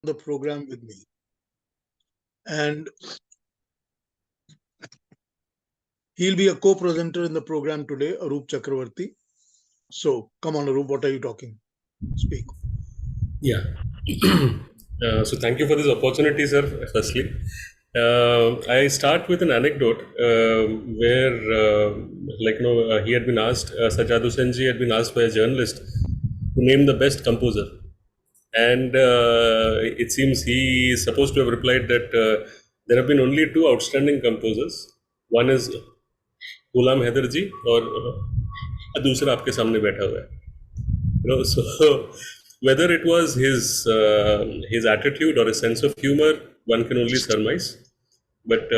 the program with me. And he'll be a co-presenter in the program today, Arup Chakravarti. So come on, Arup, what are you talking? Speak. Yeah. So thank you for this opportunity, sir. Firstly, I start with an anecdote where, he had been asked, Sajjad Hussain ji had been asked by a journalist to name the best composer, and it seems he is supposed to have replied that there have been only two outstanding composers. One is गुलाम हैदर जी और दूसरा आपके सामने बैठा हुआ है. So whether it was his attitude or a sense of humor, one can only surmise. But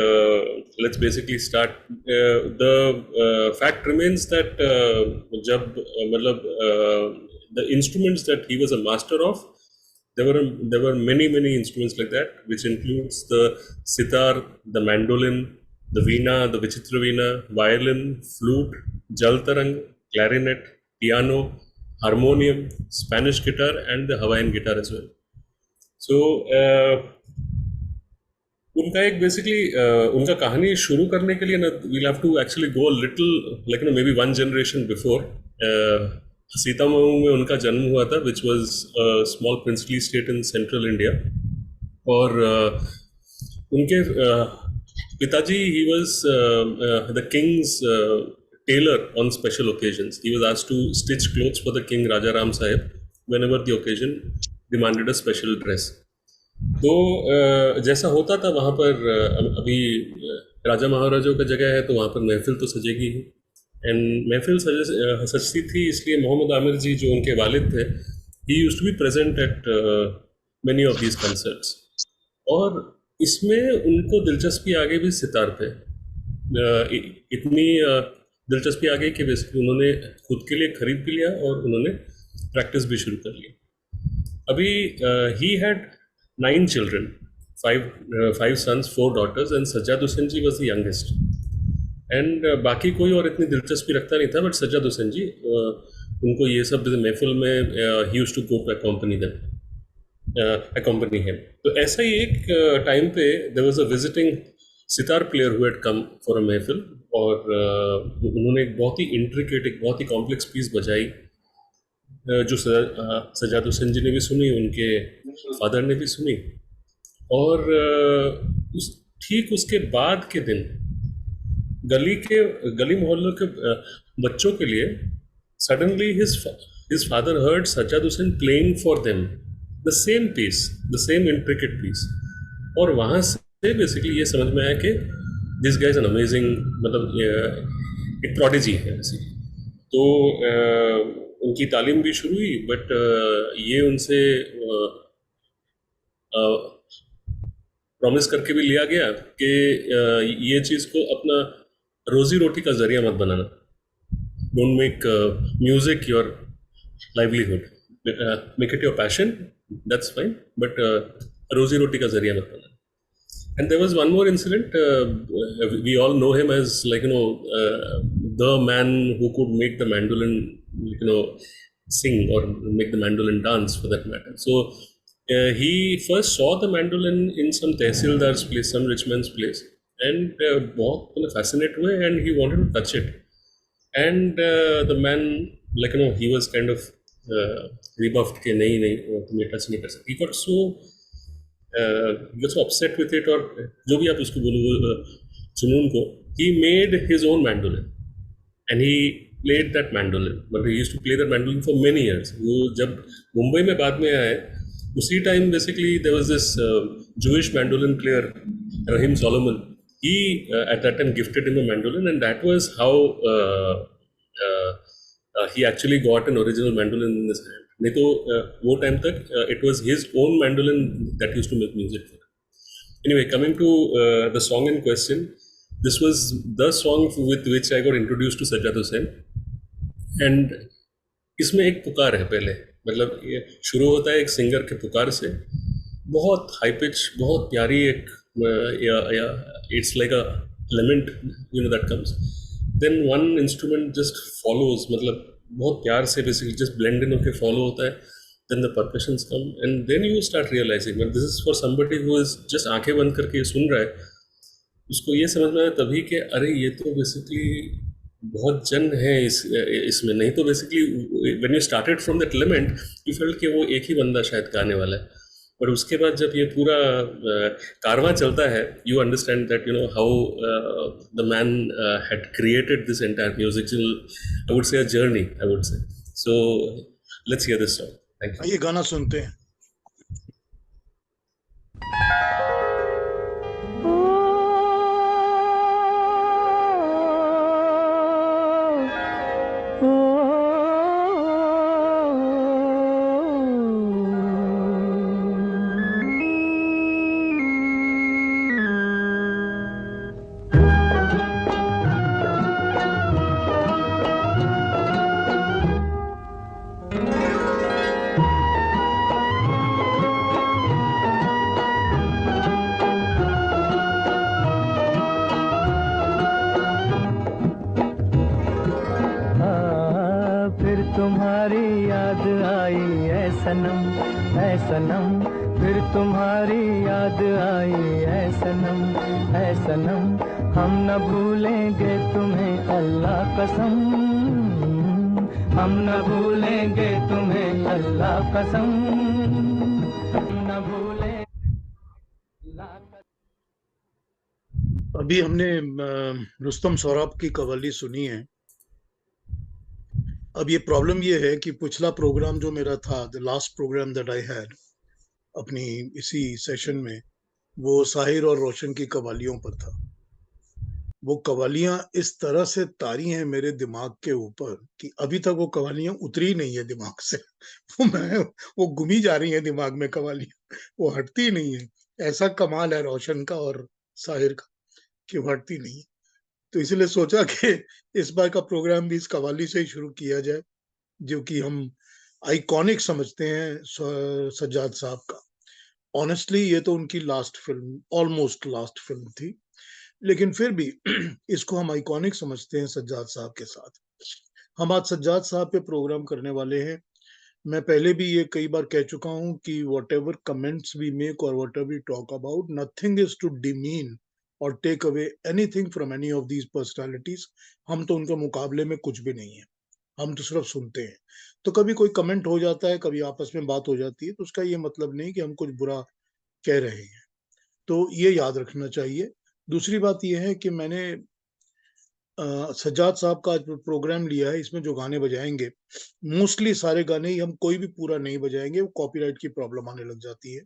let's basically start. The fact remains that the instruments that he was a master of, there were many instruments like that, which includes the sitar, the mandolin, the veena, the vichitra veena, violin, flute, jaltarang, clarinet, piano, harmonium, Spanish guitar, and the Hawaiian guitar as well. So उनका एक basically उनका कहानी शुरू करने के लिए ना we'll have to actually go little like maybe one generation before. Sitamau में उनका जन्म हुआ था, which was small princely state in central India. और उनके पिताजी ही was the king's tailor on special occasions. He was asked to stitch clothes for the king Raja Ram Sahib whenever the occasion demanded a special dress. तो जैसा होता था वहाँ पर अभी राजा महाराजाओं का जगह है तो वहाँ पर महफिल तो सजेगी ही. एंड महफिल सजती थी इसलिए मोहम्मद आमिर जी जो उनके वालिद थे, he used to be present at many of these concerts. और इसमें उनको दिलचस्पी आ गई भी सितार पे. इतनी दिलचस्पी आ गई कि बेसिकली उन्होंने खुद के लिए खरीद भी लिया और उन्होंने प्रैक्टिस भी शुरू कर ली. अभी he had 9 children, five sons, 4 daughters, and Sajjad Hussain ji was the youngest. And बाकी कोई और इतनी दिलचस्पी रखता नहीं था, बट सज्जाद हुसैन जी उनको ये सब महफिल में he used to go to accompany him. तो ऐसा ही एक टाइम पे there was a visiting sitar player who had come for a mehfil, और उन्होंने एक बहुत ही इंट्रिकेट, एक बहुत ही कॉम्प्लेक्स पीस बजाई जो सज्जाद हुसैन जी ने भी सुनी, उनके फादर ने भी सुनी. और ठीक उसके बाद के दिन गली मोहल्लों के बच्चों के लिए suddenly his father heard Sajjad Hussain playing for them the same piece, the same intricate piece. और वहाँ से बेसिकली ये समझ में आया कि this guy is an amazing, मतलब एक प्रोडिजी है बेसिकली. तो उनकी तालीम भी शुरू हुई, बट ये उनसे प्रॉमिस करके भी लिया गया कि ये चीज़ को अपना रोजी रोटी का जरिया मत बनाना. Don't make music your livelihood, make it your passion, that's fine, but रोजी रोटी का जरिया मत बनाना. And there was one more incident. We all know him as, the man who could make the mandolin, sing, or make the mandolin dance for that matter. So he first saw the mandolin in some tehsildar's place, some rich man's place, and बहुत fascinated हुए, and he wanted to touch it. And the man, he was kind of rebuffed कि नहीं तुम ये touch नहीं कर सकते. He got so he got so upset with it, और जो भी आप उसको बोलो जुनून को, he made his own mandolin and he played that mandolin, but he used to play that mandolin for many years. वो जब मुंबई में बाद में आए, उसी time basically there was this Jewish mandolin player, Rahim Solomon. He at that time gifted him a mandolin, and that was how he actually got an original mandolin in his hand. नहीं तो वो time तक it was his own mandolin that used to make music for him. Anyway, coming to the song in question, this was the song with which I got introduced to Sajjad Hussain. And इसमें एक पुकार है पहले, मतलब ये शुरू होता है एक सिंगर के पुकार से, बहुत हाई पिच, बहुत प्यारी एक, it's like a lament, that comes. Then one instrument just follows, मतलब बहुत प्यार से बेसिकली जस्ट ब्लेंड इन होकर फॉलो होता है. then the percussions come, and then you start realizing, but this is for somebody who is just आंखें बंद करके सुन रहा है, उसको ये समझ में आया तभी कि अरे ये तो बेसिकली बहुत जन है इसमें, नहीं तो basically when you started from that element you felt कि वो एक ही बंदा शायद गाने वाला है, पर उसके बाद जब ये पूरा कारवां चलता है, you understand that you know how the man had created this entire musical, I would say a journey, I would say. So let's hear this song. Thank you. ये गाना सुनते हैं. तुम्हारी याद आई ऐ सनम, फिर तुम्हारी याद आई ऐ सनम, हम न भूलेंगे तुम्हें अल्लाह कसम, हम न भूलेंगे तुम्हें अल्लाह कसम, हम न भूलेंगे अल्लाह कसम. अभी हमने रुस्तम सौराब की कव्वाली सुनी है. अब ये प्रॉब्लम ये है कि पिछला प्रोग्राम जो मेरा था, the last program that I had अपनी इसी सेशन में, वो साहिर और रोशन की कव्वालियों पर था. वो कव्वालियां इस तरह से तारी हैं मेरे दिमाग के ऊपर कि अभी तक वो कव्वालियां उतरी नहीं है दिमाग से. वो गुमी जा रही हैं दिमाग में कव्वालियां, वो हटती नहीं है. ऐसा कमाल है रोशन का और साहिर का कि वो हटती नहीं है. तो इसलिए सोचा कि इस बार का प्रोग्राम भी इस कव्वाली से ही शुरू किया जाए, जो कि हम आइकॉनिक समझते हैं सज्जाद साहब का. ऑनेस्टली ये तो उनकी last film, almost last film थी, लेकिन फिर भी इसको हम आइकॉनिक समझते हैं सज्जाद साहब के साथ. हम आज सज्जाद साहब पे प्रोग्राम करने वाले हैं. मैं पहले भी ये कई बार कह चुका हूं कि whatever comments we make और whatever we talk about, nothing is to demean और take away anything from any of these personalities. हम तो उनके मुकाबले में कुछ भी नहीं है, हम तो सिर्फ सुनते हैं. तो कभी कोई कमेंट हो जाता है, कभी आपस में बात हो जाती है, तो उसका ये मतलब नहीं कि हम कुछ बुरा कह रहे हैं. तो ये याद रखना चाहिए. दूसरी बात यह है कि मैंने सज्जाद साहब का आज प्रोग्राम लिया है. इसमें जो गाने बजाएंगे मोस्टली सारे गाने ही हम कोई भी पूरा नहीं बजाएंगे, वो कॉपीराइट की प्रॉब्लम आने लग जाती है.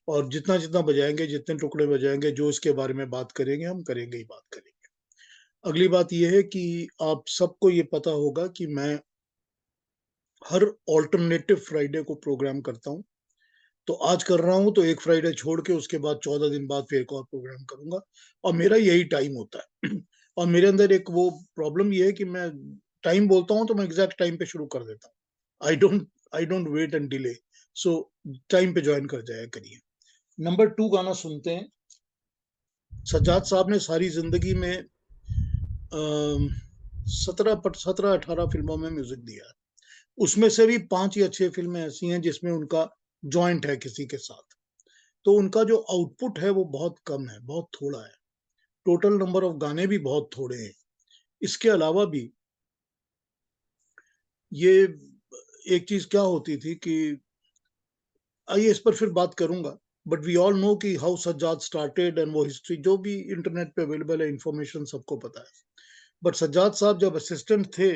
और जितना जितना बजाएंगे, जितने टुकड़े बजाएंगे, जो इसके बारे में बात करेंगे हम करेंगे ही बात करेंगे. अगली बात यह है कि आप सबको ये पता होगा कि मैं हर ऑल्टरनेटिव फ्राइडे को प्रोग्राम करता हूँ. तो आज कर रहा हूँ तो एक फ्राइडे छोड़ के उसके बाद 14 दिन बाद फिर एक और प्रोग्राम करूंगा, और मेरा यही टाइम होता है. और मेरे अंदर एक वो प्रॉब्लम ये है कि मैं टाइम बोलता हूँ तो मैं एग्जैक्ट टाइम पे शुरू कर देता हूँ. I don't wait and delay. So time पे ज्वाइन कर जाया करिए. नंबर 2 गाना सुनते हैं. सज्जाद साहब ने सारी जिंदगी में 17-18 फिल्मों में म्यूजिक दिया है. उसमें से भी 5 या 6 फिल्में ऐसी हैं जिसमें उनका जॉइंट है किसी के साथ. तो उनका जो आउटपुट है वो बहुत कम है, बहुत थोड़ा है. टोटल नंबर ऑफ गाने भी बहुत थोड़े हैं. इसके अलावा भी ये एक चीज क्या होती थी कि आइए इस पर फिर बात करूंगा, बट वी ऑल नो कि हाउ सज्जाद स्टार्टेड एंड वो हिस्ट्री जो भी इंटरनेट पे अवेलेबल है, इंफॉर्मेशन सबको पता है. बट सज्जाद साहब जब असिस्टेंट थे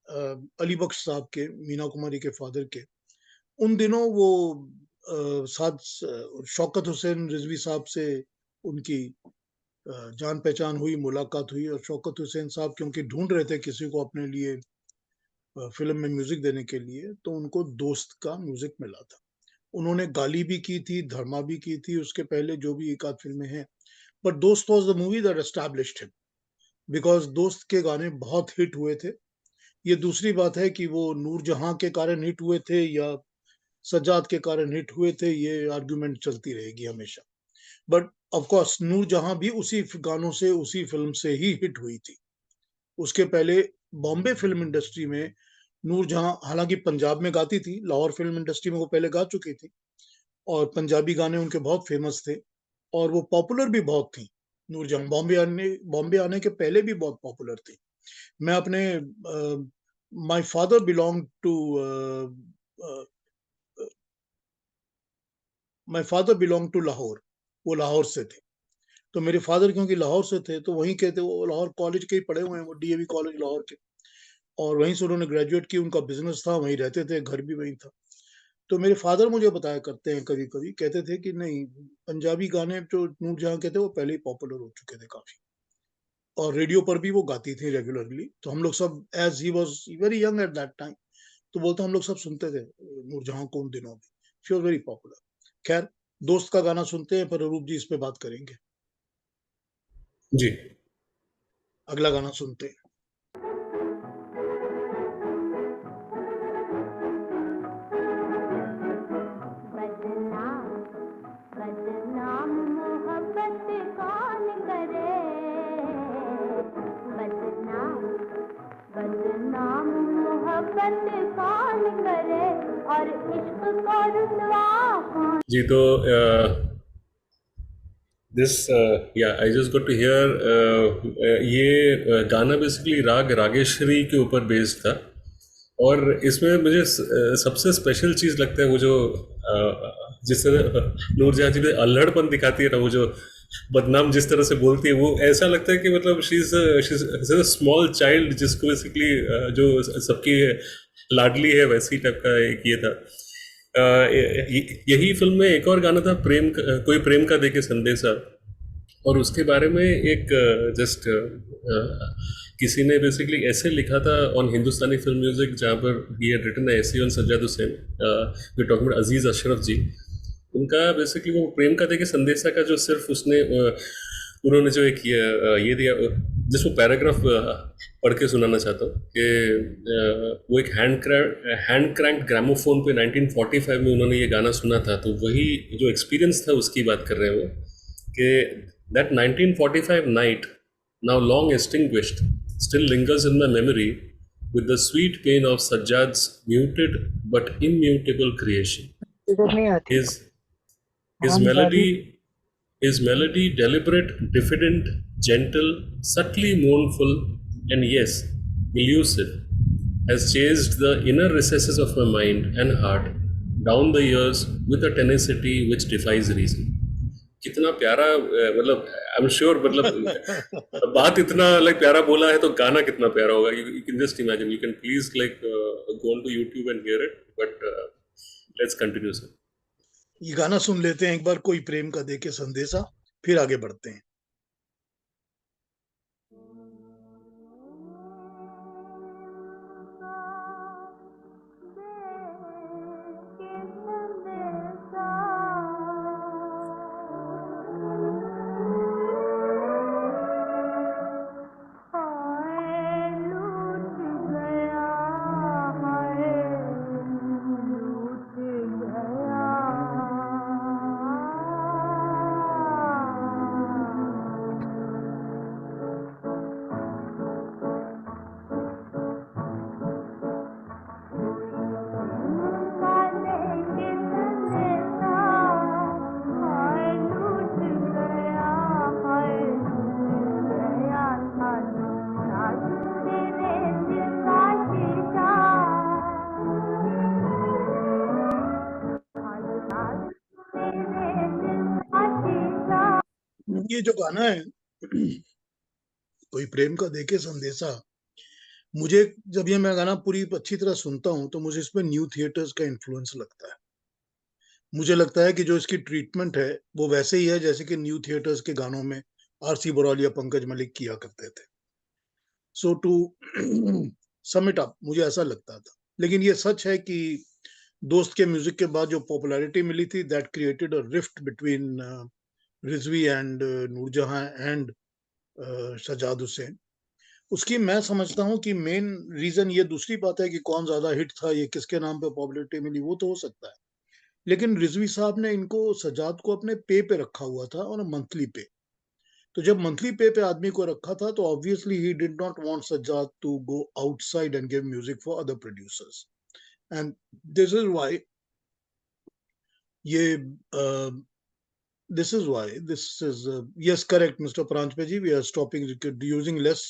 अली बख्श साहब के, मीना कुमारी के फादर के, उन दिनों वो साथ शौकत हुसैन रिजवी साहब से उनकी जान पहचान हुई, मुलाकात हुई. और शौकत हुसैन साहब क्योंकि ढूंढ रहे थे किसी को अपने लिए फिल्म में म्यूजिक देने के लिए, तो उनको दोस्त का म्यूजिक मिला था. उन्होंने गाली भी की थी, धर्मा भी की थी उसके पहले, जो भी एक आध फिल्में हैं. बट दोस्त was the movie that established him, because दोस्त के गाने बहुत हिट हुए थे. ये दूसरी बात है कि वो नूरजहां के कारण हिट हुए थे या सज्जाद के कारण हिट हुए थे, ये आर्गुमेंट चलती रहेगी हमेशा. बट ऑफ कोर्स नूरजहां भी उसी गानों से, उसी फिल्म से ही हिट हुई थी. उसके पहले बॉम्बे फिल्म इंडस्ट्री में नूरजहां हालांकि पंजाब में गाती थी, लाहौर फिल्म इंडस्ट्री में वो पहले गा चुकी थी और पंजाबी गाने उनके बहुत फेमस थे और वो पॉपुलर भी बहुत थी। नूरजहां बॉम्बे आने के पहले भी बहुत पॉपुलर थी। मैं अपने my father belong to my father belong to Lahore, वो लाहौर से थे। तो मेरे फादर क्योंकि लाहौर से थे तो वहीं के थे, वो लाहौर कॉलेज के ही पढ़े हुए हैं, वो डीएवी कॉलेज लाहौर के, और वहीं से उन्होंने ग्रेजुएट की, उनका बिजनेस था, वहीं रहते थे, घर भी वहीं था। तो मेरे फादर मुझे बताया करते हैं, कभी कभी कहते थे कि नहीं, पंजाबी गाने जो नूरजहां के थे वो पहले ही पॉपुलर हो चुके थे काफी, और रेडियो पर भी वो गाती थी रेगुलरली। तो हम लोग सब, as he was very young at that time, तो बोलते हम लोग सब सुनते थे नूरजहां को उन दिनों में। She was very popular. खैर, दोस्त का गाना सुनते हैं, पर अरूप जी इस पे बात करेंगे। जी। अगला गाना सुनते हैं। बदनाम बदनाम मोहब्बत कौन करे, बदनाम बदनाम मोहब्बत कौन करे, और इश्क को रुसवा कौन। जी, तो this yeah I just got to hear, ये गाना बेसिकली राग रागेश्वरी के ऊपर बेस्ड था, और इसमें मुझे सबसे स्पेशल चीज़ लगता है वो जो जिस तरह नूरजहां जी में अल्हड़पन दिखाती है ना, वो जो बदनाम जिस तरह से बोलती है, वो ऐसा लगता है कि मतलब she is a small child, जिसको बेसिकली जो सबकी लाडली है, वैसी टाइप का एक ये था। यही फिल्म में एक और गाना था, कोई प्रेम का देके संदेशा, और उसके बारे में एक जस्ट किसी ने बेसिकली ऐसे लिखा था ऑन हिंदुस्तानी फिल्म म्यूजिक, जहाँ पर ही had written essays on Sajjad Hussain, we talking about Aziz Ashraf ji. उनका बेसिकली वो प्रेम का देके संदेशा का जो सिर्फ उसने उन्होंने जो एक ये दिया, जिसको पैराग्राफ पढ़ के सुनाना चाहता हूँ कि वो एक हैंड क्रैंक ग्रामोफोन पे 1945 में उन्होंने ये गाना सुना था, तो वही जो एक्सपीरियंस था उसकी बात कर रहे हैं वो, कि that 1945 night, now long extinguished, still lingers in my memory with the sweet pain of Sajjad's muted but immutable creation. His melody, deliberate, diffident, gentle, subtly mournful, and yes, elusive, has chased the inner recesses of my mind and heart down the years with a tenacity which defies reason. कितना प्यारा, मतलब आई am sure, मतलब बात इतना like प्यारा बोला है तो गाना कितना प्यारा होगा। You can just imagine, you can please like go on to YouTube and hear it, but let's continue sir. ये गाना सुन लेते हैं एक बार, कोई प्रेम का देके संदेशा, फिर आगे बढ़ते हैं। ये जो गाना है कोई प्रेम का देके संदेशा, मुझे जब ये मैं गाना पूरी अच्छी तरह सुनता हूँ तो मुझे इसमें न्यू थिएटर्स का इन्फ्लुएंस लगता है। मुझे लगता है कि जो इसकी ट्रीटमेंट है वो वैसे ही है जैसे कि न्यू थिएटर्स के गानों में आरसी बरौल या पंकज मलिक किया करते थे। सो टू सम इट अप, मुझे ऐसा लगता था। लेकिन ये सच है कि दोस्त के म्यूजिक के बाद जो पॉपुलैरिटी मिली थी, that created a rift between Rizvi and Noorjahan and Sajjad Hussain. उसकी मैं समझता हूँ कि मेन रीजन, ये दूसरी बात है कि कौन ज्यादा हिट था, ये किसके नाम पे पॉपुलैरिटी मिली, वो तो हो सकता है। लेकिन रिजवी साहब ने इनको, सज्जाद को अपने पे रखा हुआ था, और मंथली पे। तो जब मंथली पे पे आदमी को रखा था तो obviously he did not want Sajjad to go outside and give music for other producers, and this is why ये this is why this is yes, correct, Mr. Pranjpe, we are stopping using less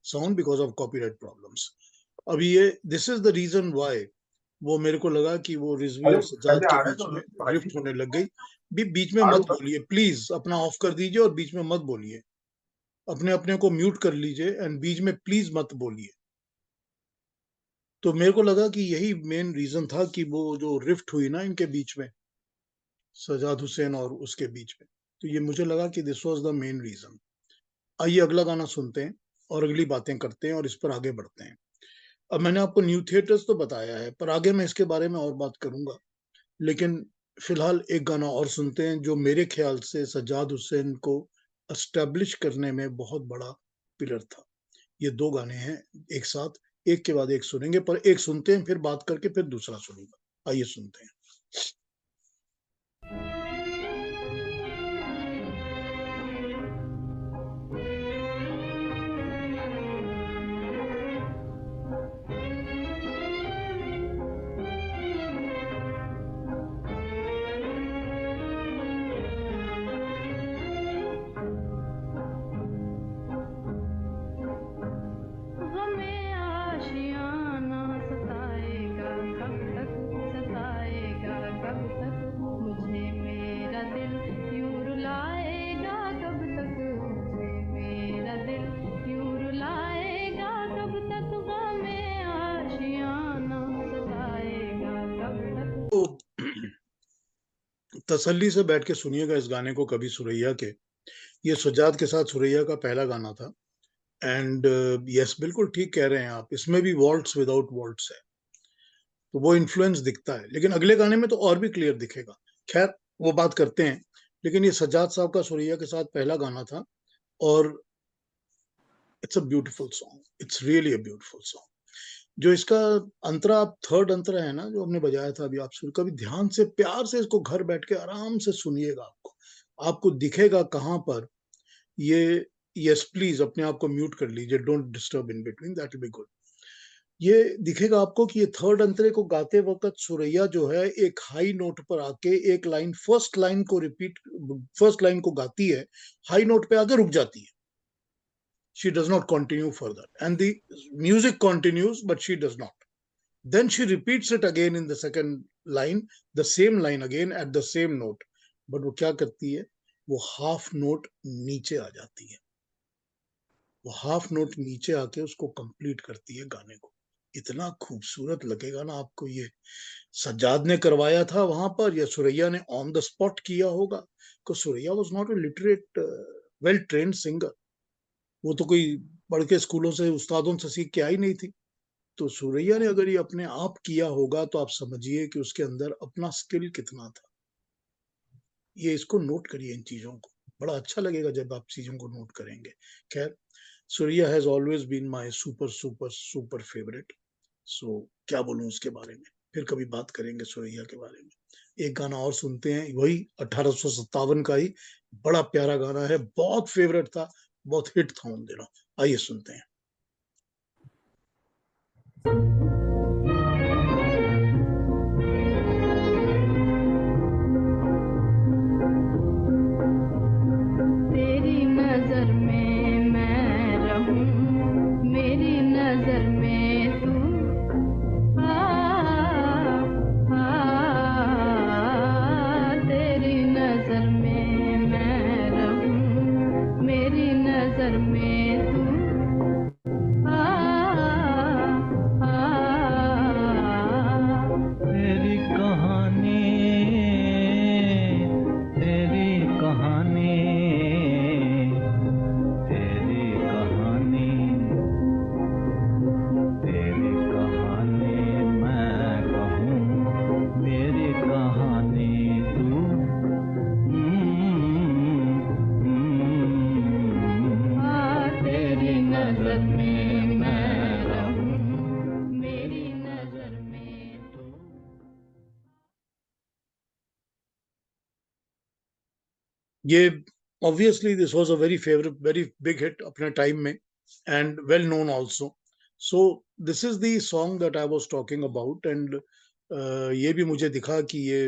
sound because of copyright problems. अभी ये this is the reason why वो मेरे को लगा कि वो रिजवी और सज्जाद के बीच में ड्रिफ्ट होने लग गई। बीच में मत बोलिए प्लीज, अपना ऑफ कर दीजिए और बीच में मत बोलिए, अपने अपने को म्यूट कर लीजिए एंड बीच में प्लीज मत बोलिए। तो मेरे को लगा कि यही मेन रीजन था कि वो जो रिफ्ट हुई ना इनके बीच में, सज्जाद हुसैन और उसके बीच में, तो ये मुझे लगा कि this was the main reason. आइए अगला गाना सुनते हैं और अगली बातें करते हैं और इस पर आगे बढ़ते हैं। अब मैंने आपको न्यू थिएटर्स तो बताया है, पर आगे मैं इसके बारे में और बात करूंगा, लेकिन फिलहाल एक गाना और सुनते हैं जो मेरे ख्याल से सज्जाद हुसैन को एस्टेब्लिश करने में बहुत बड़ा पिलर था। ये दो गाने हैं एक साथ, एक के बाद एक सुनेंगे, पर एक सुनते हैं फिर बात करके फिर दूसरा सुनूंगा। आइए सुनते हैं। हमें आशियाना सताएगा कब तक, सताएगा कब तक, मुझे मेरा दिल यूं रुलाएगा कब तक, मुझे मेरा दिल यूं रुलाएगा कब तक, हमें आशियाना सताएगा कब तक। तो तसल्ली से बैठ के सुनिएगा इस गाने को, कभी सुरैया के। ये सज्जाद के साथ सुरैया का पहला गाना था एंड यस, बिल्कुल ठीक कह रहे हैं आप, इसमें भी वॉल्ट्स विदाउट वॉल्ट्स है, तो वो इन्फ्लुएंस दिखता है, लेकिन अगले गाने में तो और भी क्लियर दिखेगा। खैर वो बात करते हैं, लेकिन ये सज्जाद साहब का सुरैया के साथ पहला गाना था और it's a beautiful song, it's really a beautiful song. जो इसका अंतरा, आप थर्ड अंतरा है ना जो हमने बजाया था अभी, आप सुन, कभी ध्यान से प्यार से इसको घर बैठ के आराम से सुनिएगा, आपको दिखेगा कहां पर ये। यस प्लीज अपने आप को म्यूट कर लीजिए, don't disturb in between, that will be good. ये दिखेगा आपको कि ये थर्ड अंतरे को गाते वक्त सुरैया जो है एक हाई नोट पर आके एक लाइन, फर्स्ट लाइन को रिपीट, फर्स्ट लाइन को गाती है, हाई नोट पे आके रुक जाती है। She does not continue further and the music continues but she does not. Then she repeats it again in the second line, the same line again at the same note, but वो क्या करती है, वो half note नीचे आ जाती है, वो half note नीचे आके उसको कंप्लीट करती है गाने को। इतना खूबसूरत लगेगा ना आपको। ये सज्जाद ने करवाया था वहां पर या सुरैया ने ऑन द स्पॉट किया होगा, because Suraiya was not a literate well trained singer, वो तो कोई पढ़ के स्कूलों से उस्तादों से सीख के आई नहीं थी। तो सुरैया ने अगर ये अपने आप किया होगा तो आप समझिए कि उसके अंदर अपना स्किल कितना था। ये इसको नोट करिए, इन चीजों को, बड़ा अच्छा लगेगा जब आप चीजों को नोट करेंगे। खैर, Suraiya has always been my super super super favourite. So क्या बोलूं उसके बारे में, फिर कभी बात करेंगे सुरैया के बारे में। एक गाना और सुनते हैं, वही 1857 का ही बड़ा प्यारा गाना है, बहुत फेवरेट था, बहुत हिट था उन दिनों। आइए सुनते हैं। तेरी नजर में मैं रहूं, मेरी नजर में तू, तेरी नजर में मैं रहूं, मेरी नजर में तू, तेरी कहानी, तेरी कहानी, तेरी कहानी, तेरी कहानी मैं कहूँ, मेरी कहानी तू। तेरी नजर में मैं रहूं, मेरी नजर में तू। ये obviously this was a very favorite, very big hit अपने time में, and well known also. So this is the song that I was talking about, and ये भी मुझे दिखा कि ये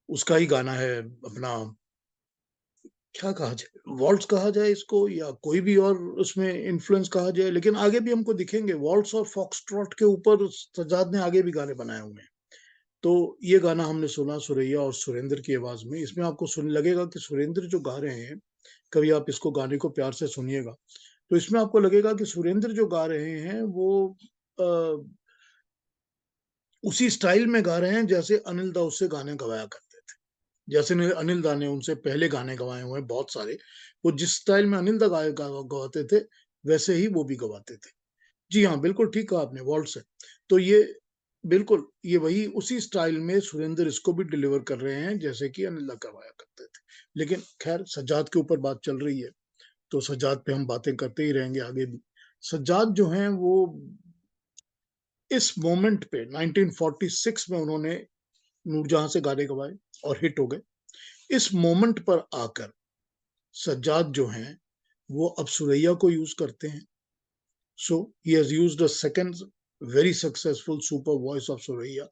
उसका ही गाना है, अपना क्या कहा जाए, वॉल्ट्स कहा जाए इसको या कोई भी और उसमें इन्फ्लुएंस कहा जाए, लेकिन आगे भी हमको दिखेंगे वॉल्ट्स और फॉक्सट्रॉट के ऊपर सज्जाद ने आगे भी गाने बनाए हुए हैं। तो ये गाना हमने सुना सुरैया और सुरेंद्र की आवाज में। इसमें आपको सुन लगेगा कि सुरेंद्र जो गा रहे हैं, कभी आप इसको गाने को प्यार से सुनिएगा, तो इसमें आपको लगेगा कि सुरेंद्र जो गा रहे हैं वो अ, उसी स्टाइल में गा रहे हैं जैसे अनिल दा उससे गाने गवाया करते थे। जैसे अनिल दा ने उनसे पहले गाने गवाए हुए हैं बहुत सारे, वो जिस स्टाइल में अनिल दा गवाते थे वैसे ही वो भी गवाते थे। जी हाँ, बिल्कुल ठीक कहा आपने, वॉल्ट्स है। तो ये बिल्कुल ये वही उसी स्टाइल में सुरेंद्र इसको भी डिलीवर कर रहे हैं जैसे कि अनिल दा करवाया करते थे। लेकिन खैर सज्जाद के ऊपर बात चल रही है, तो सज्जाद पे हम बातें करते ही रहेंगे आगे भी। सज्जाद जो हैं वो इस मोमेंट पे 1946 में उन्होंने नूरजहां से गाने गवाए और हिट हो गए। इस मोमेंट पर आकर सज्जाद जो हैं वो अब सुरैया को यूज करते हैं। So he has used a second very successful super voice of Suraiya.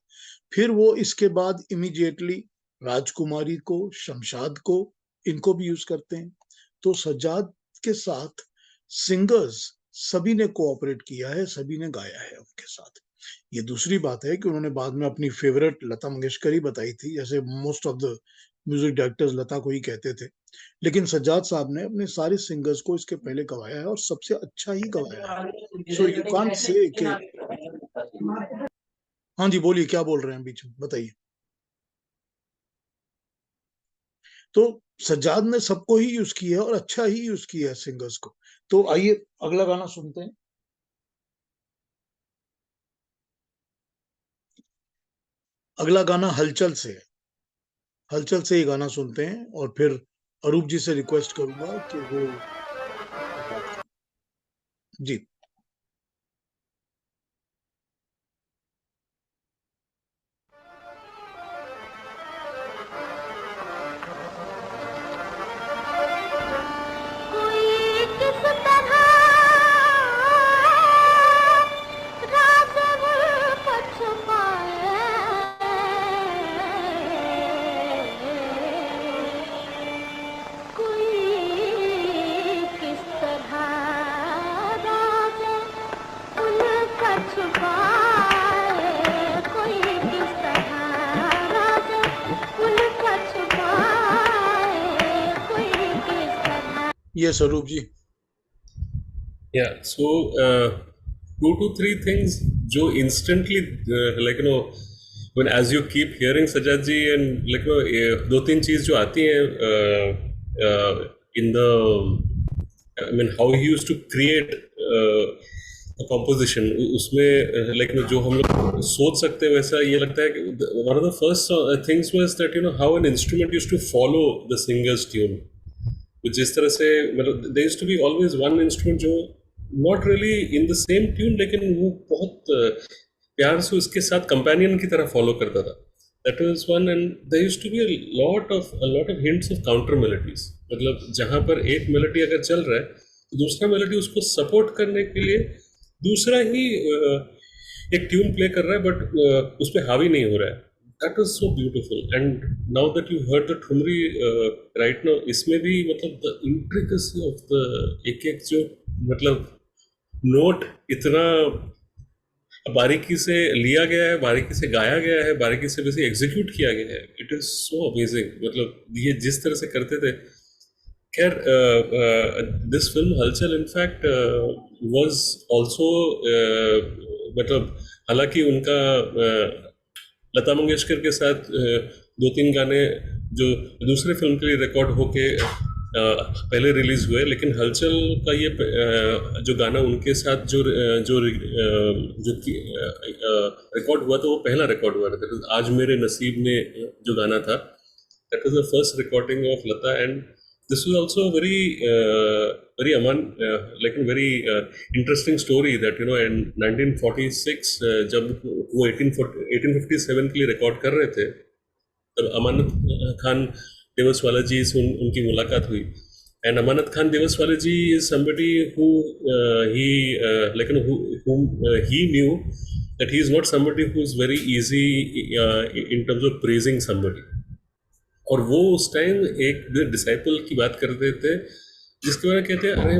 फिर वो इसके बाद इमीडिएटली राजकुमारी को, शमशाद को, इनको भी यूज करते हैं। तो सज्जाद के साथ सिंगर्स सभी ने कोऑपरेट किया है, सभी ने गाया है उनके साथ। ये दूसरी बात है कि उन्होंने बाद में अपनी फेवरेट लता मंगेशकर ही बताई थी, जैसे most of the music directors Lata को ही कहते थे। लेकिन सज्जाद साहब ने अपने सारे सिंगर्स को इसके पहले गवाया है और सबसे अच्छा ही गवाया है। सो यू कांट से कि हाँ जी, बोलिए क्या बोल रहे हैं बीच में, बताइए। तो सज्जाद ने सबको ही यूज किया है और अच्छा ही यूज किया है सिंगर्स को। तो आइए अगला गाना सुनते हैं। अगला गाना हलचल से है। हलचल से ये गाना सुनते हैं और फिर अरूप जी से रिक्वेस्ट करूंगा कि वो जी। कोई किस तरह राज वो छुपाए, कोई किस तरह राज उनका छुपाए, कोई किस तरह राज उनका छुपाए, कोई किस तरह। ये स्वरूप जी। Yeah, so 2 to 3 things जो instantly like you know when as you keep hearing Sajjad ji and like you know 2-3 चीज जो आती हैं in the I mean how he used to create a composition उसमें like you know जो हम लोग सोच सकते हैं वैसा ये लगता है कि one of the first things was that you know how an instrument used to follow the singer's tune. जिस तरह से मतलब there used to be always one instrument जो not really in the same tune लेकिन वो बहुत प्यार से उसके साथ companion की तरह follow करता था. That was one, and there used to be a lot of hints of counter melodies. मतलब जहाँ पर एक melody अगर चल रहा है तो दूसरा melody उसको support करने के लिए दूसरा ही एक tune play कर रहा है but उस पर हावी नहीं हो रहा है. That was so beautiful, and now that you heard the thumri right now, इसमें भी मतलब the intricacy of the एक जो मतलब नोट इतना बारीकी से लिया गया है, बारीकी से गाया गया है, बारीकी से वैसे एग्जीक्यूट किया गया है. It is so amazing. मतलब ये जिस तरह से करते थे. खैर दिस फिल्म हलचल इनफैक्ट वाज आल्सो मतलब हालांकि उनका लता मंगेशकर के साथ 2-3 गाने जो दूसरे फिल्म के लिए रिकॉर्ड होके पहले रिलीज हुए, लेकिन हलचल का ये जो गाना उनके साथ जो रिकॉर्ड हुआ था वो पहला रिकॉर्ड हुआ था. आज मेरे नसीब में जो गाना था, that was the first recording of Lata, and this was also very like a very interesting story that you know in 1946 जब वो 1857 के लिए रिकॉर्ड कर रहे थे तब अमानत खान देवसवाला जी से उनकी मुलाकात हुई. And Amanat Khan Devaswala ji is somebody who he knew that he is not somebody who is very easy in terms of praising somebody. और वो उस टाइम एक डिसाइपल की बात करते थे जिसके बारे में कहते हैं, अरे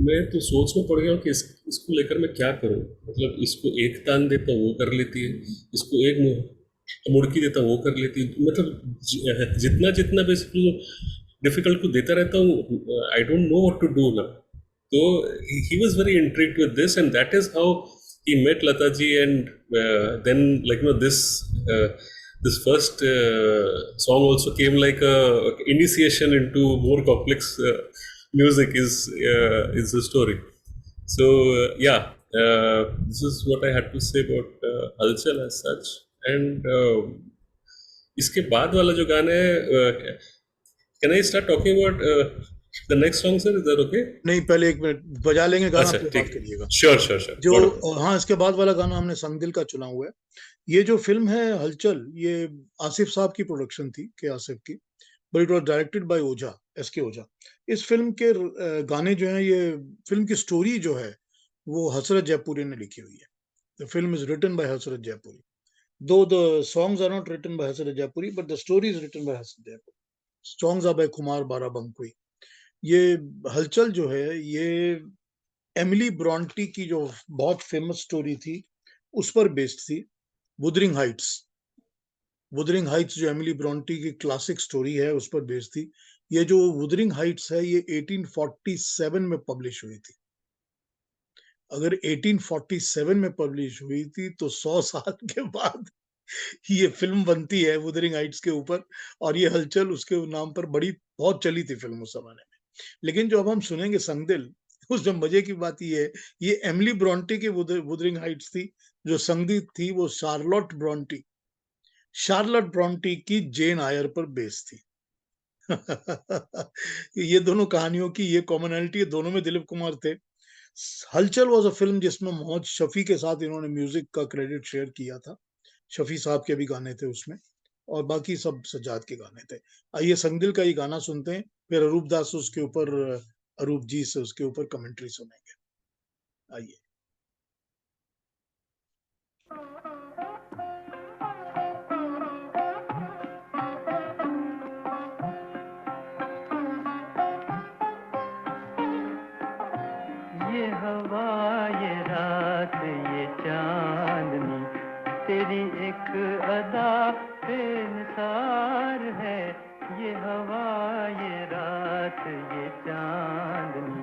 मैं तो सोच में पड़ गया हूँ कि इसको लेकर मैं क्या करूँ. मतलब इसको एक तान देता वो कर लेती है, इसको एक मुड़की देता वो कर लेती है. मतलब जितना जितना बेसिकली डिफिकल्ट को देता रहता हूँ, I don't know what to do ना. तो he was very intrigued with this and that is how he met Lata ji, and then this first song also came like a initiation into more complex music is the story. So this is what I had to say about Halchal as such. And इसके बाद वाला जो गाना है, can I start talking about the next song, sir? Is that okay? नहीं, पहले एक minute बजा लेंगे गाना, अच्छा, फिर ठीक. बात करिएगा. Sure. जो हाँ, इसके बाद वाला गाना हमने संगदिल का चुना हुआ है. ये जो फिल्म है हलचल, ये आसिफ साहब की प्रोडक्शन थी, के आसिफ की, but it was directed by Ojha, SK Ojha. इस फिल्म के गाने जो हैं, ये फिल्म की स्टोरी जो है वो हसरत जयपुरी ने लिखी हुई है. The film is written by Hasrat Jaipuri. Though the songs are not written by Hasrat Jaipuri, but the story is written by Hasrat Jaipuri. Songs are by Kumar Barabankvi. ये हलचल जो है, ये एमिली ब्रॉन्टी की जो बहुत फेमस स्टोरी थी उस पर बेस्ड थी. वुदरिंग हाइट्स जो एमिली ब्रॉन्टी की क्लासिक स्टोरी है उस पर बेस्ड थी. ये जो वुदरिंग हाइट्स है, ये 1847 में पब्लिश हुई थी. अगर 1847 में पब्लिश हुई थी तो 100 साल के बाद ये फिल्म बनती है वुदरिंग हाइट्स के ऊपर, और ये हलचल उसके नाम पर बहुत चली थी फिल्म उस जमाने में. लेकिन जो अब हम सुनेंगे संगदिल, उसमें मजे की बात ये है, ये एमिली ब्रॉन्टी की वुदरिंग हाइट्स थी. जो संगीत थी वो शार्लोट ब्रॉन्टी की जेन आयर पर बेस्ड थी. ये दोनों कहानियों की ये कॉमनैलिटी है, दोनों में दिलीप कुमार थे. हलचल वाज अ फिल्म जिसमें मोहम्मद शफी के साथ इन्होंने म्यूजिक का क्रेडिट शेयर किया था. शफी साहब के भी गाने थे उसमें, और बाकी सब सज्जाद के गाने थे. आइए संगदिल का ये गाना सुनते हैं, फिर अरूप दास उसके ऊपर, अरूप जी से उसके ऊपर कमेंट्री सुनेंगे. आइए. ये हवा, ये रात, ये चांदनी, तेरी एक अदा बेनिसार है. ये हवा, ये रात, ये चांदनी,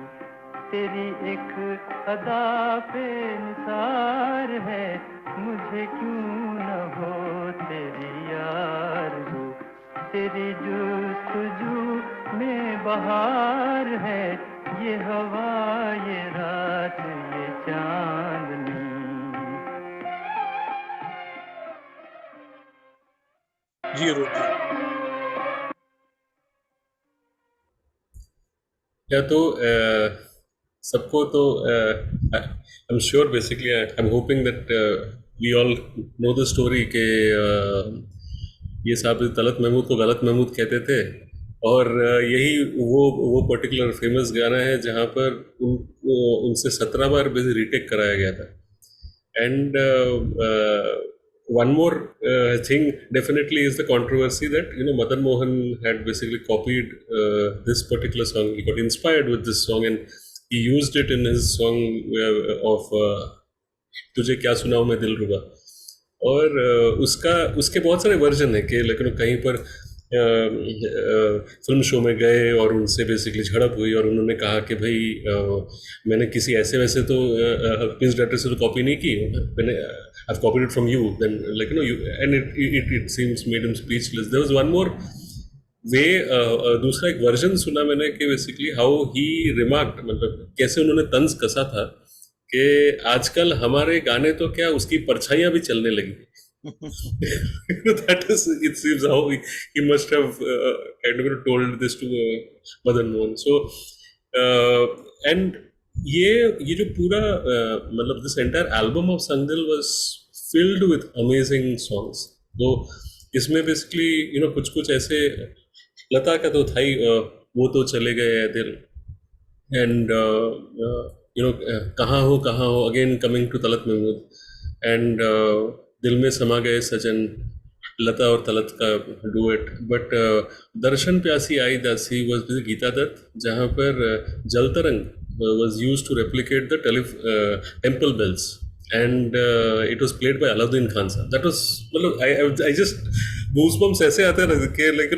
तेरी एक अदा बेनिसार है. मुझे क्यों न हो तेरी आरज़ू, तेरी जुस्तजू में बहार है. ये हवा, ये रात, ये चांदनी. जी अरूप जी. या तो सबको तो I am sure, basically I am hoping that we all know the story के ये साहब तलत महमूद को गलत महमूद कहते थे, और यही वो पर्टिकुलर फेमस गाना है जहाँ पर उनसे 17 बार रीटेक कराया गया था. And one more thing definitely is the controversy that Madan Mohan had basically copied this particular song. He got inspired with this song and he used it in his song of तुझे क्या सुनाऊं मैं दिलरुबा. और उसके बहुत सारे version है कि लेकिन कहीं पर फिल्म शो में गए और उनसे बेसिकली झड़प हुई और उन्होंने कहा कि भाई मैंने किसी ऐसे वैसे तो प्रिंस डायरेक्टर से तो कॉपी नहीं की, मैंने I've copied it from you. Then and it seems made him speechless. There was one more way, दूसरा एक वर्जन सुना मैंने कि बेसिकली हाउ ही रिमार्क्ड, मतलब कैसे उन्होंने तंज कसा था कि आजकल हमारे गाने तो क्या उसकी परछाइयां भी चलने लगी. That is, it seems how he must have kind of told this to Madan Mohan. So and ये जो पूरा मतलब this entire album of Sangdil was filled with amazing songs. तो इसमें basically कुछ ऐसे लता का तो था ही, वो तो चले गए दिल, एंड कहाँ हो, again coming to Talat Mahmood, and दिल में समा गए सजन, लता और तलत का डुएट. बट दर्शन प्यासी आई दासी वाज विद गीता दत्त, जहाँ पर jal tarang was used to replicate the temple bells, and it was played by Alauddin Khan Sahab. That was, मतलब आई जस्ट goosebumps ऐसे आते हैं कि like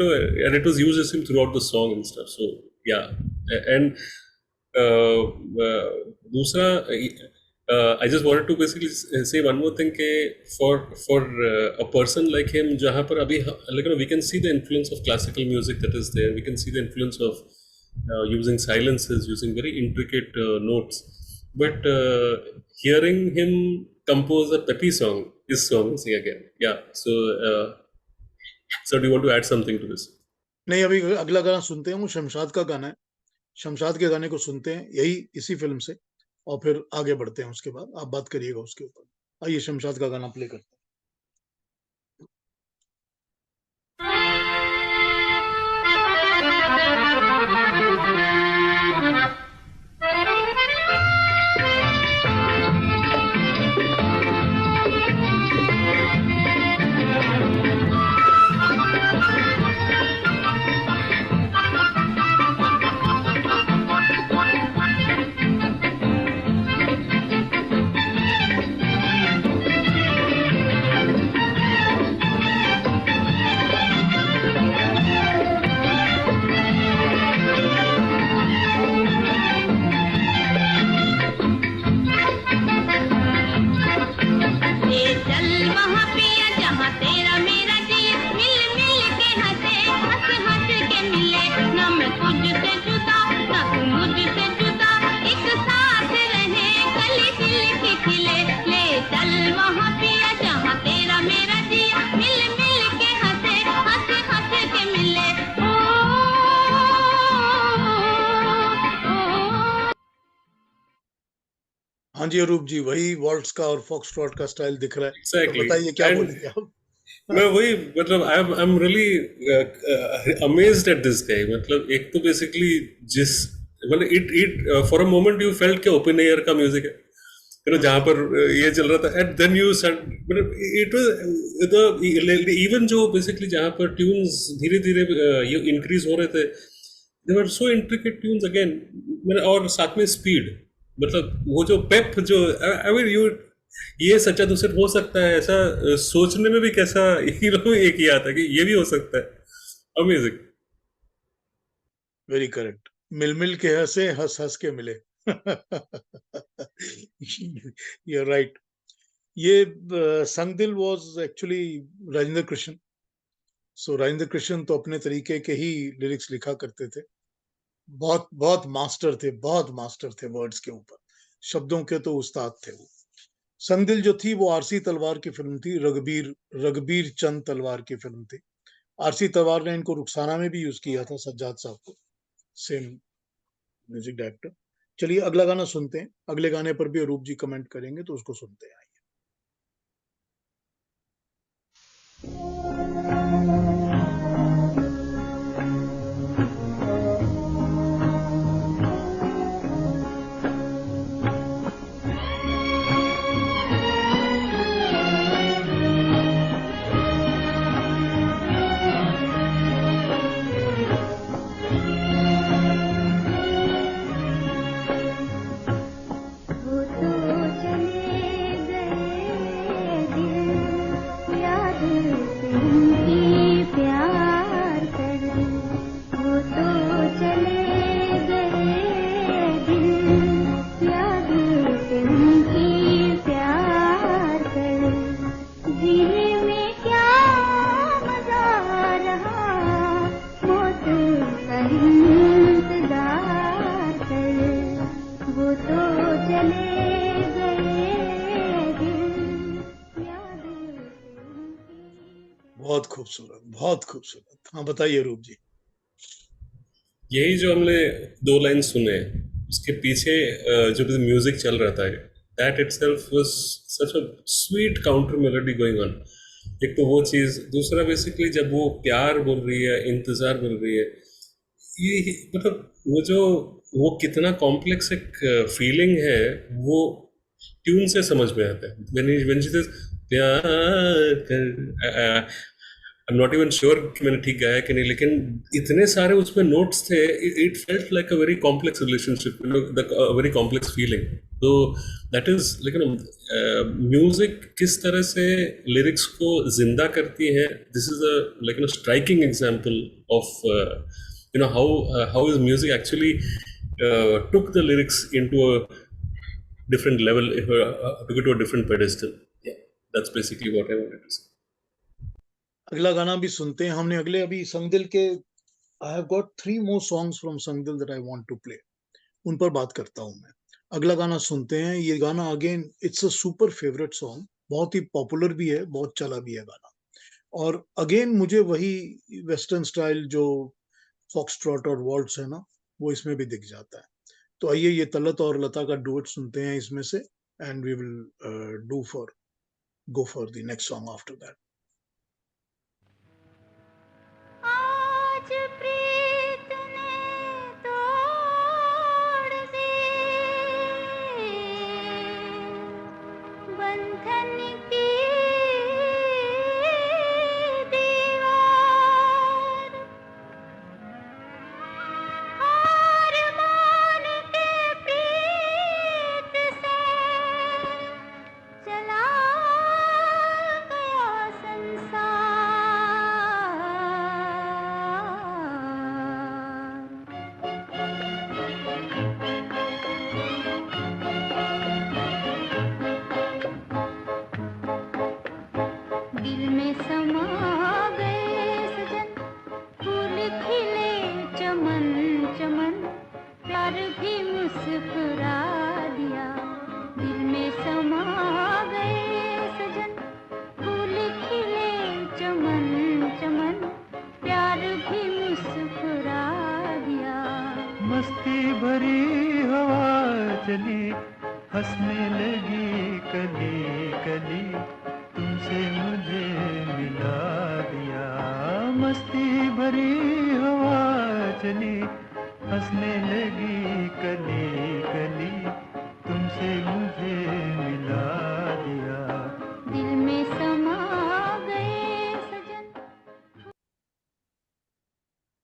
and it was used as him throughout the song and stuff. So yeah, and दूसरा, I just wanted to basically say one more thing कि for a person like him, जहाँ पर अभी like we can see the influence of classical music that is there. We can see the influence of using silences, using very intricate notes. But hearing him compose a peppy song is so amazing again. Yeah. So do you want to add something to this? नहीं, अभी अगला गाना सुनते हैं, वो शमशाद का गाना है. शमशाद के गाने को सुनते हैं, यही इसी फिल्म से, और फिर आगे बढ़ते हैं. उसके बाद आप बात करिएगा उसके ऊपर. आइए शमशाद का गाना प्ले करते हैं. हाँ जी अरूप जी, वही वॉल्ट्स का और फॉक्सट्रॉट का स्टाइल दिख रहा है. Exactly. तो बताइए क्या And- बोलेंगे आप? मैं वही, मतलब I'm really amazed at this guy. मतलब एक तो basically मतलब it for a moment you felt कि open air का म्यूजिक है, जहाँ पर ये चल रहा था, and then you said, मतलब it was even जो basically जहाँ पर tunes धीरे धीरे ये increase हो रहे थे, they were so intricate tunes again, और साथ में speed, मतलब वो जो पेप जो I mean ये सच्चा दूसरा हो सकता है, ऐसा सोचने में भी कैसा हीरो एक ही आता है कि ये भी हो सकता है. अमेजिंग. Very correct. मिल मिल के हंसे, हंस हंस के मिले. You're right. ये संगदिल was actually राजेंद्र कृष्ण. सो राजेंद्र कृष्ण तो अपने तरीके के ही लिरिक्स लिखा करते थे. बहुत बहुत मास्टर थे वर्ड्स के ऊपर, शब्दों के तो उस्ताद थे वो. संगदिल जो थी वो आरसी तलवार की फिल्म थी, रघबीर चंद तलवार की फिल्म थी. आरसी तलवार ने इनको रुखसाना में भी यूज किया था, सज्जाद साहब को, सेम म्यूजिक डायरेक्टर. चलिए अगला गाना सुनते हैं. अगले गाने पर भी अरूप जी कमेंट करेंगे, तो उसको सुनते हैं. बहुत खूबसूरत. हाँ बताइए रूप जी. यही जो हमने दो लाइन सुने, उसके पीछे जो भी म्यूजिक चल रहा था, that itself was such a sweet counter melody going on. एक तो वो चीज, दूसरा बेसिकली जब वो प्यार बोल रही है, इंतजार बोल रही है, ये मतलब वो कितना कॉम्प्लेक्स एक फीलिंग है, वो ट्यून से समझ में आता है। व्हेन शी सेज प्यार कर, आई एम नॉट इवन श्योर कि मैंने ठीक गाया कि नहीं, लेकिन इतने सारे उसमें नोट्स थे, it felt like a very complex relationship, very complex feeling. तो दैट इज लाइक म्यूजिक किस तरह से लिरिक्स को जिंदा करती है, this is a like striking example of how his music actually took the lyrics into a different level, took it to a different pedestal. Yeah, that's basically what I wanted to say. अगला गाना भी सुनते हैं हमने। अगले अभी संगदिल के I have got 3 more songs from संगदिल that I want to play, उन पर बात करता हूं मैं। अगला गाना सुनते हैं। ये गाना again it's a super favourite song, बहुत ही पॉपुलर भी है, बहुत चला भी है गाना। और अगेन मुझे वही वेस्टर्न स्टाइल जो फॉक्सट्रॉट और वॉल्ट्स है ना, वो इसमें भी दिख जाता है। तो आइए ये तलत और लता का डुएट सुनते हैं इसमें से, and we will go for the next song after that. आज प्रीत ने तोड़ दी बंधन की दीवार, हार मान के प्रीत से चला गया संसार। दिल में समा गए सजन, फूल खिले चमन चमन, प्यार भी मुस्कुरा दिया। दिल में समा गए सजन, फूल खिले चमन चमन, प्यार भी मुस्कुरा दिया। मस्ती भरी हवा चली, हंसने लगी कली कली, तुमसे मुझे मिला दिया। मस्ती भरी हवा चली, हंसने लगी कली कली, तुमसे मुझे मिला दिया। दिल में समा गए सजन।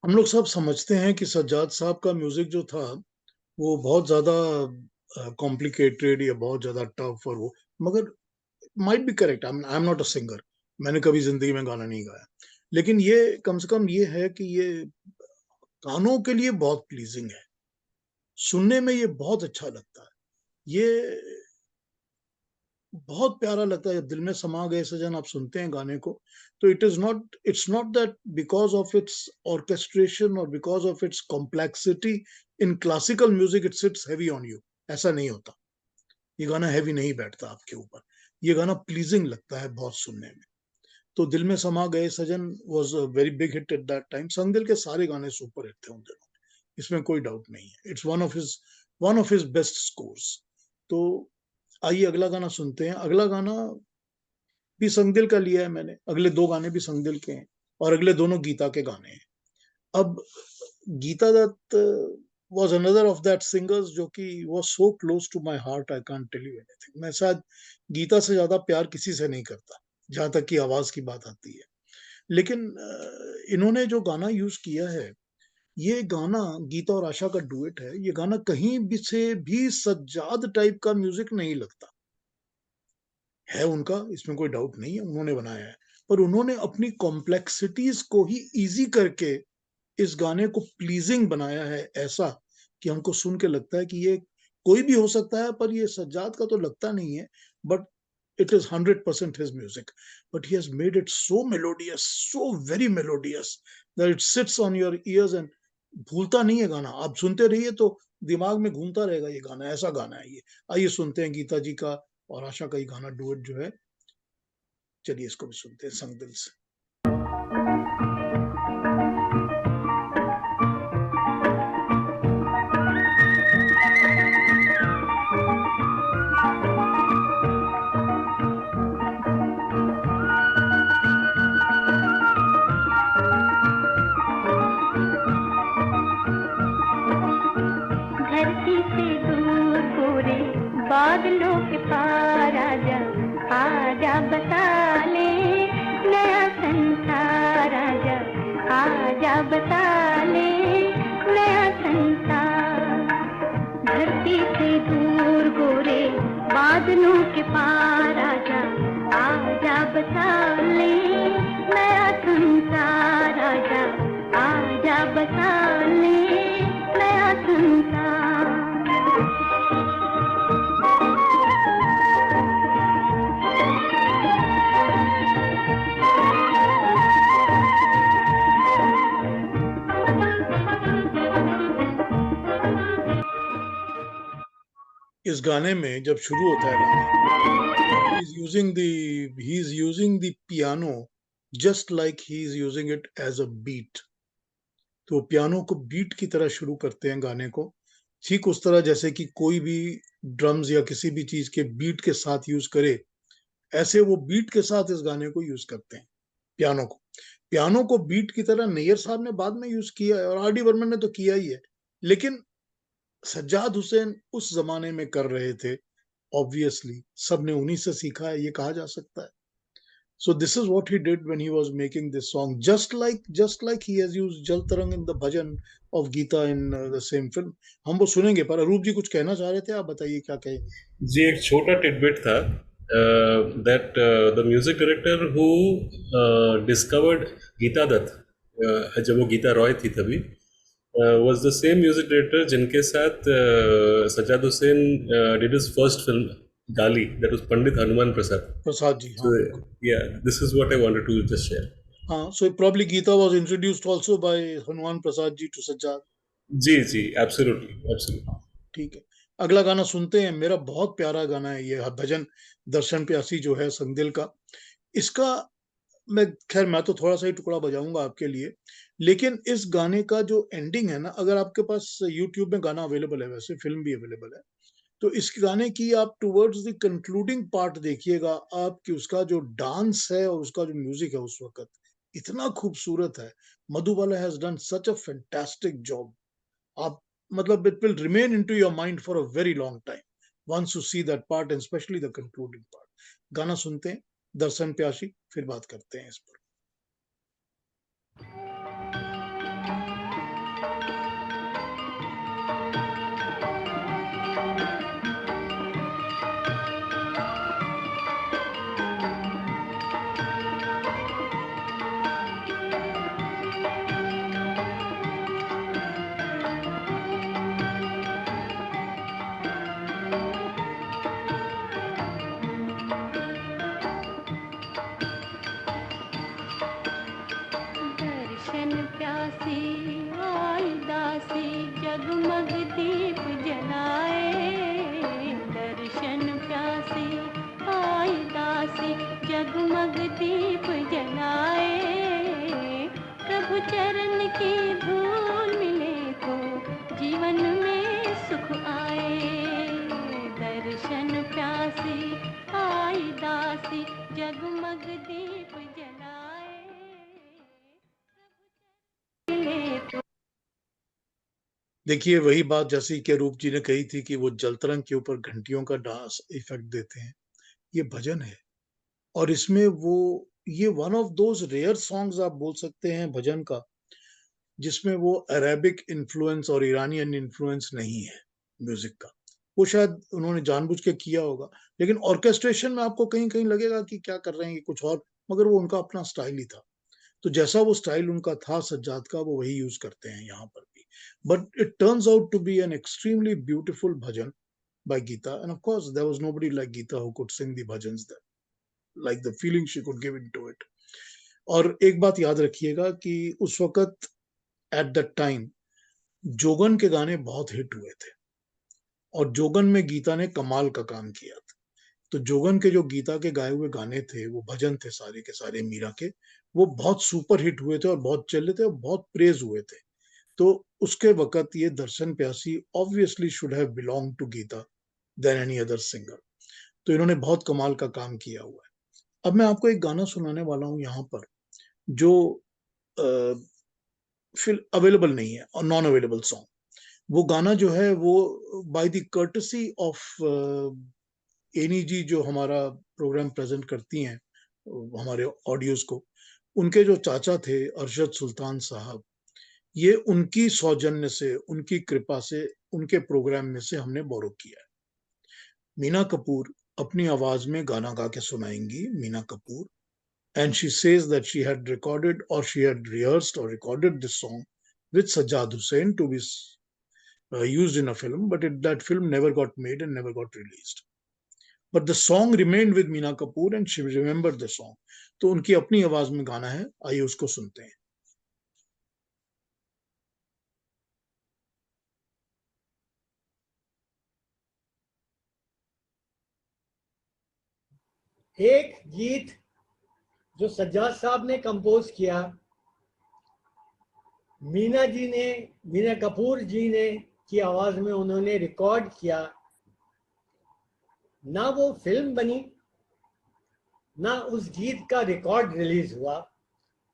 हम लोग सब समझते हैं कि सज्जाद साहब का म्यूजिक जो था वो बहुत ज्यादा कॉम्प्लिकेटेड या बहुत ज्यादा टफ, और वो मगर might be correct, I am not a singer, मैंने कभी जिंदगी में गाना नहीं गाया, लेकिन ये कम से कम ये है कि ये कानों के लिए बहुत प्लीजिंग है, सुनने में ये बहुत अच्छा लगता है, ये बहुत प्यारा लगता है। जब दिल में समा गए सजन आप सुनते हैं गाने को, तो it's not that because of its orchestration और because of its complexity in classical music it sits heavy on you, ऐसा नहीं होता। ये गाना हैवी नहीं बैठता आपके ऊपर, ये गाना प्लीजिंग लगता है बहुत सुनने में। तो दिल में समा गए सजन was a very big hit at that time. Sangdil के सारे गाने सुपर हिट थे उन दिनों, इसमें कोई डाउट नहीं है। It's one of his best scores. तो आइए अगला गाना सुनते हैं। अगला गाना भी संगदिल का लिया है मैंने, अगले 2 गाने भी संगदिल के हैं, और अगले दोनों गीता के गाने हैं। अब Geeta Dutt was another of that singers जो कि was so close to my heart, I can't tell you anything। मैं शायद गीता से ज्यादा प्यार किसी से नहीं करता जहां तक कि आवाज की बात आती है, लेकिन इन्होंने जो गाना यूज किया है, ये गाना गीता और आशा का डुएट है। ये गाना कहीं भी से भी सज्जाद टाइप का म्यूजिक नहीं लगता है उनका, इसमें कोई डाउट नहीं है, उन्होंने बनाया है, पर उन्होंने अपनी कॉम्प्लेक्सिटीज को ही इजी करके इस गाने को प्लीजिंग बनाया है, ऐसा कि हमको सुन के लगता है कि ये कोई भी हो सकता है, पर ये सज्जाद का तो लगता नहीं है, but it is 100% his music, but he has made it so melodious, so very melodious that it sits on your ears and भूलता नहीं है गाना, आप सुनते रहिए तो दिमाग में घूमता रहेगा ये गाना, ऐसा गाना है ये। आइए सुनते हैं गीता जी का और आशा का ये गाना डुएट जो है, चलिए इसको भी सुनते हैं संगदिल से। बादलों के पार आजा, आजा बता ले नया संसार, आजा आजा बता ले नया संसार। धरती से दूर गोरे बादलों के पार आजा, आजा बता ले नया संसार, आजा आजा बता ले नया संसार। इस गाने में जब शुरू होता है गाना, he is using the piano just like he is using it as a beat. तो पियानो को बीट की तरह शुरू करते हैं गाने को, ठीक उस तरह जैसे कि कोई भी ड्रम्स या किसी भी चीज के बीट के साथ यूज करे, ऐसे वो बीट के साथ इस गाने को यूज करते हैं। पियानो को बीट की तरह नैयर साहब ने बाद में यूज किया है और आर डी बर्मन ने तो किया ही है, लेकिन सज्जाद हुसैन उस जमाने में कर रहे थे। ऑब्वियसली सबने उन्हीं से सीखा है, ये कहा जा सकता है। So this is what he did when he was making this song, just like he has used Jal Tarang in the bhajan of Geeta in the same film. हम वो सुनेंगे, पर अरूप जी कुछ कहना चाह रहे थे, आप बताइए क्या कहेंगे। जी एक छोटा टिडबिट था that the music director who discovered Geeta Dutt जब वो गीता रॉय थी तभी was the same music director जिनके साथ Sajjad Hussain did his first film गाली, that was Pandit Hanuman Prasad ji. so yeah, this is what I wanted to just share. हाँ, so probably Geeta was introduced also by Hanuman Prasad ji to Sajjad. Ji absolutely. ठीक है, अगला गाना सुनते हैं। मेरा बहुत प्यारा गाना है ये भजन दर्शन प्यासी जो है संगदिल का। इसका मैं तो थोड़ा सा ही टुकड़ा बजाऊंगा आपके लिए, लेकिन इस गाने का जो एंडिंग है ना, अगर आपके पास यूट्यूब में गाना अवेलेबल है, वैसे फिल्म भी अवेलेबल है, तो इस गाने की आप टुवर्ड्स द कंक्लूडिंग पार्ट देखिएगा आप कि उसका जो डांस है और उसका जो म्यूजिक है उस वक्त इतना खूबसूरत है। Madhubala has done such a fantastic job. आप मतलब it will remain into your mind for a very long time once you see that part and specially the concluding part. गाना सुनते हैं दर्शन प्यासी, फिर बात करते हैं इस पर। जगमग दीप जलाए, दर्शन प्यासी आई दासी जगमग दीप जलाए। प्रभु चरण की धूल मिले तो जीवन में सुख आए, दर्शन प्यासी आई दासी जगमग दीप जलाए। देखिए वही बात जैसी कि रूप जी ने कही थी कि वो जलतरंग के ऊपर घंटियों का डांस इफेक्ट देते हैं, ये भजन है। और इसमें वो ये one of those rare songs आप बोल सकते हैं भजन का जिसमें वो अरेबिक इन्फ्लुएंस और ईरानियन इन्फ्लुएंस नहीं है म्यूजिक का। वो शायद उन्होंने जानबूझ के किया होगा, लेकिन ऑर्केस्ट्रेशन में आपको कहीं कहीं लगेगा कि क्या कर रहे हैं कुछ और, मगर वो उनका अपना स्टाइल ही था। तो जैसा वो स्टाइल उनका था सज्जाद का, वो वही यूज करते हैं यहाँ पर भी। But it turns out to be an extremely beautiful bhajan by Geeta, and of course there was nobody like Geeta who could sing the bhajans that like the feeling she could give into it. और एक बात याद रखिएगा कि उस वक्त eight that time जोगन के गाने बहुत हिट हुए थे और जोगन में गीता ने कमाल का काम किया था। तो जोगन के जो गीता के गाए हुए गाने थे वो भजन थे सारे के सारे मीरा के, वो बहुत सुपर हिट हुए थे और बहुत चले थे और बहुत प्रेज हुए थे। तो उसके वक्त ये दर्शन प्यासी obviously should have belong to Geeta than any other singer. तो इन्होंने बहुत कमाल का काम किया हुआ है। अब मैं आपको एक गाना सुनाने वाला हूं यहाँ पर जो फिर अवेलेबल नहीं है और नॉन अवेलेबल सॉन्ग, वो गाना जो है वो by the courtesy of Annie ji, जो हमारा प्रोग्राम प्रेजेंट करती हैं हमारे ऑडियोज को, उनके जो चाचा थे अरशद सुल्तान साहब, ये उनकी सौजन्य से, उनकी कृपा से, उनके प्रोग्राम में से हमने बोरो किया है। मीना कपूर अपनी आवाज में गाना गा के सुनाएंगी, Meena Kapoor, and she says that she had recorded or she had rehearsed or recorded this song with Sajjad Hussain to be used in a film, but that film never got made and never got released. But the song remained with Meena Kapoor and she remembered the song. तो उनकी अपनी आवाज में गाना है, आइए उसको सुनते हैं। एक गीत जो सज्जाद साहब ने कंपोज किया, मीना कपूर जी ने की आवाज में उन्होंने रिकॉर्ड किया, ना वो फिल्म बनी, ना उस गीत का रिकॉर्ड रिलीज हुआ,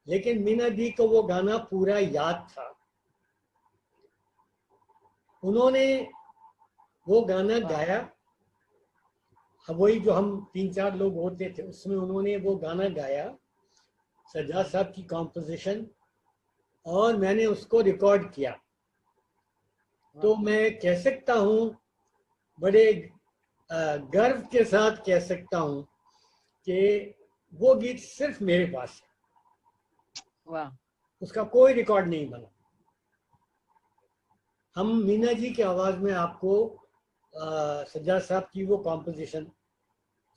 लेकिन मीना जी को वो गाना पूरा याद था। उन्होंने वो गाना गाया, वही जो हम 3-4 लोग होते थे उसमें उन्होंने वो गाना गाया, सज्जाद साहब की कॉम्पोजिशन, और मैंने उसको रिकॉर्ड किया। तो मैं कह सकता हूँ, बड़े गर्व के साथ कह सकता हूँ कि वो गीत सिर्फ मेरे पास है। वाह, उसका कोई रिकॉर्ड नहीं बना। हम मीना जी की आवाज में आपको सज्जाद साहब की वो कॉम्पोजिशन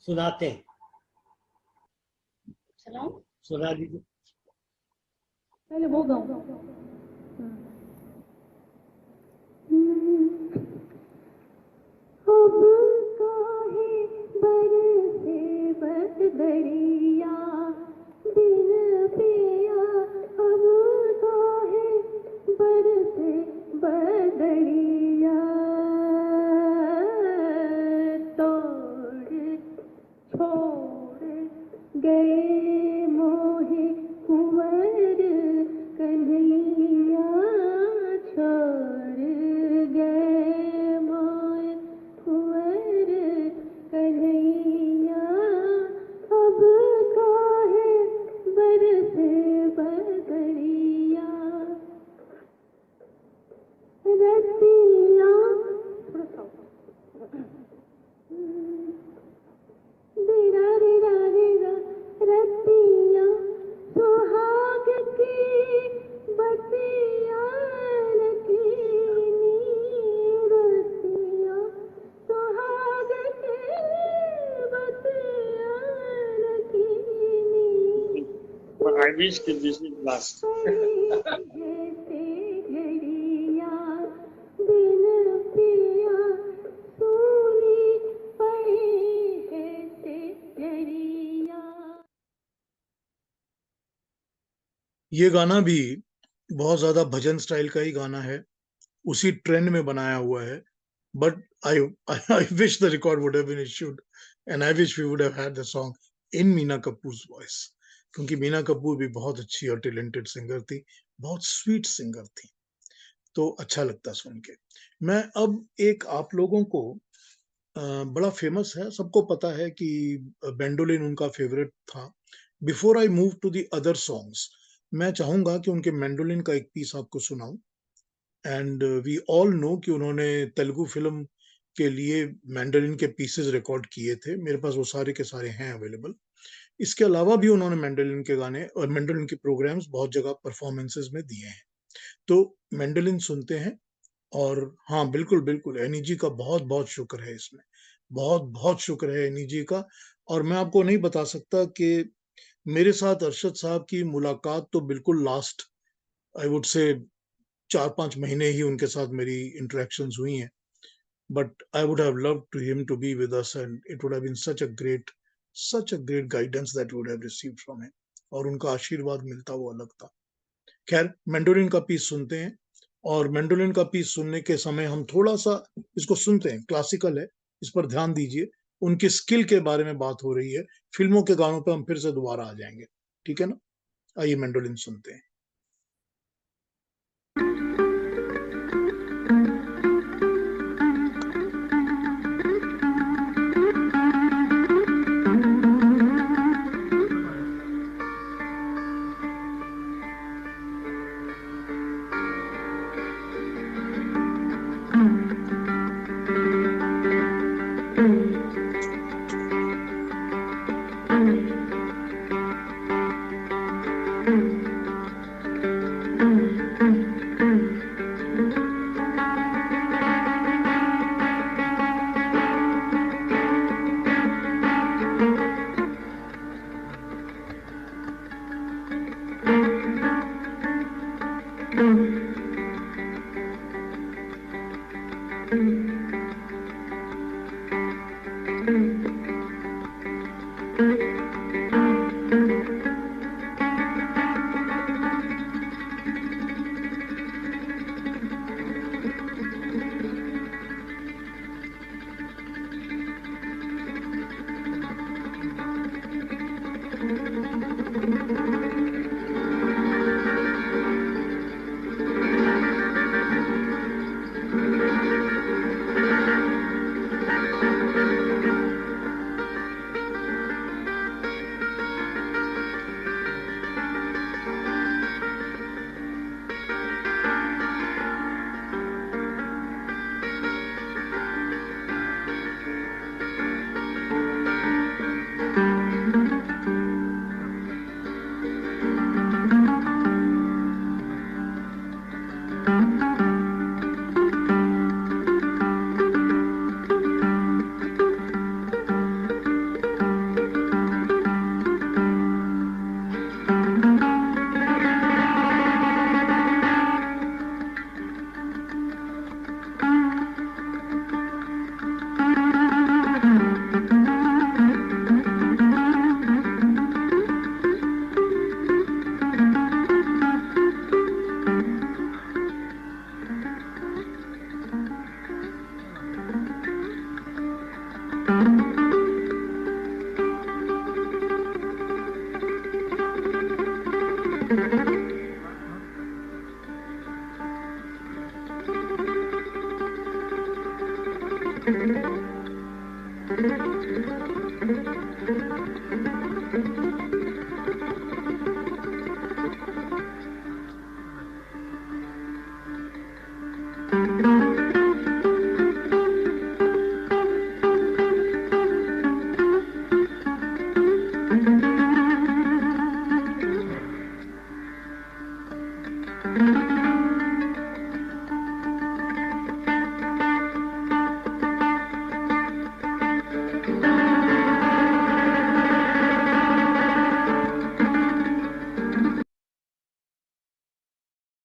सुनाते हैं। सुना दीजिए। पहले वो गाऊं। अब काहे बरसे बदरिया दिन पिया, अब काहे बरसे बदरिया, तोड़ छोड़ गए मोहे कुंवर कन्हैया, छोड़ गए मोहे कुंवर कन्हैया, अब काहे बरसे बदरिया, रतिया दिरा दिरा दिरा, रतिया सुहाग की बतिया लकीनी, रतिया सुहाग की बतिया लकीनी, I wish that this is last. जैसे घड़िया दिन पिया सूनी पड़ी है से घड़िया। ये गाना भी बहुत ज्यादा भजन स्टाइल का ही गाना है, उसी ट्रेंड में बनाया हुआ है, but I wish the record would have been issued and I wish we would have had the song in Meena Kapoor's voice, क्योंकि मीना कपूर भी बहुत अच्छी और टैलेंटेड सिंगर थी, बहुत स्वीट सिंगर थी, तो अच्छा लगता सुन के। मैं अब एक आप लोगों को बड़ा फेमस है, सबको पता है कि बेंडोलिन उनका फेवरेट था। Before I move to the other songs, मैं चाहूंगा कि उनके मैंडोलिन का एक पीस आपको सुनाऊं। एंड वी ऑल नो कि उन्होंने तेलुगु फिल्म के लिए मैंडोलिन के पीसेस रिकॉर्ड किए थे, मेरे पास वो सारे के सारे हैं अवेलेबल। इसके अलावा भी उन्होंने मैंडोलिन के गाने और मैंडोलिन के प्रोग्राम्स बहुत जगह परफॉर्मेंसेस में दिए हैं, तो मैंडोलिन सुनते हैं। और हाँ, बिल्कुल बिल्कुल एनी जी का बहुत बहुत शुक्र है, इसमें बहुत बहुत शुक्र है एनी जी का। और मैं आपको नहीं बता सकता कि मेरे साथ अरशद साहब की मुलाकात तो बिल्कुल लास्ट, आई वुड से 4-5 महीने ही उनके साथ मेरी इंटरेक्शंस हुई हैं, but I would have loved to him to be with us and it would have been such a great guidance that we would have received from him, और उनका आशीर्वाद मिलता वो अलग था। खैर, मैंडोलिन का पीस सुनते हैं, और मैंडोलिन का पीस सुनने के समय हम थोड़ा सा इसको सुनते हैं, क्लासिकल है, इस पर ध्यान दीजिए, उनकी स्किल के बारे में बात हो रही है, फिल्मों के गानों पर हम फिर से दोबारा आ जाएंगे, ठीक है ना? आइए मैंडोलिन सुनते हैं।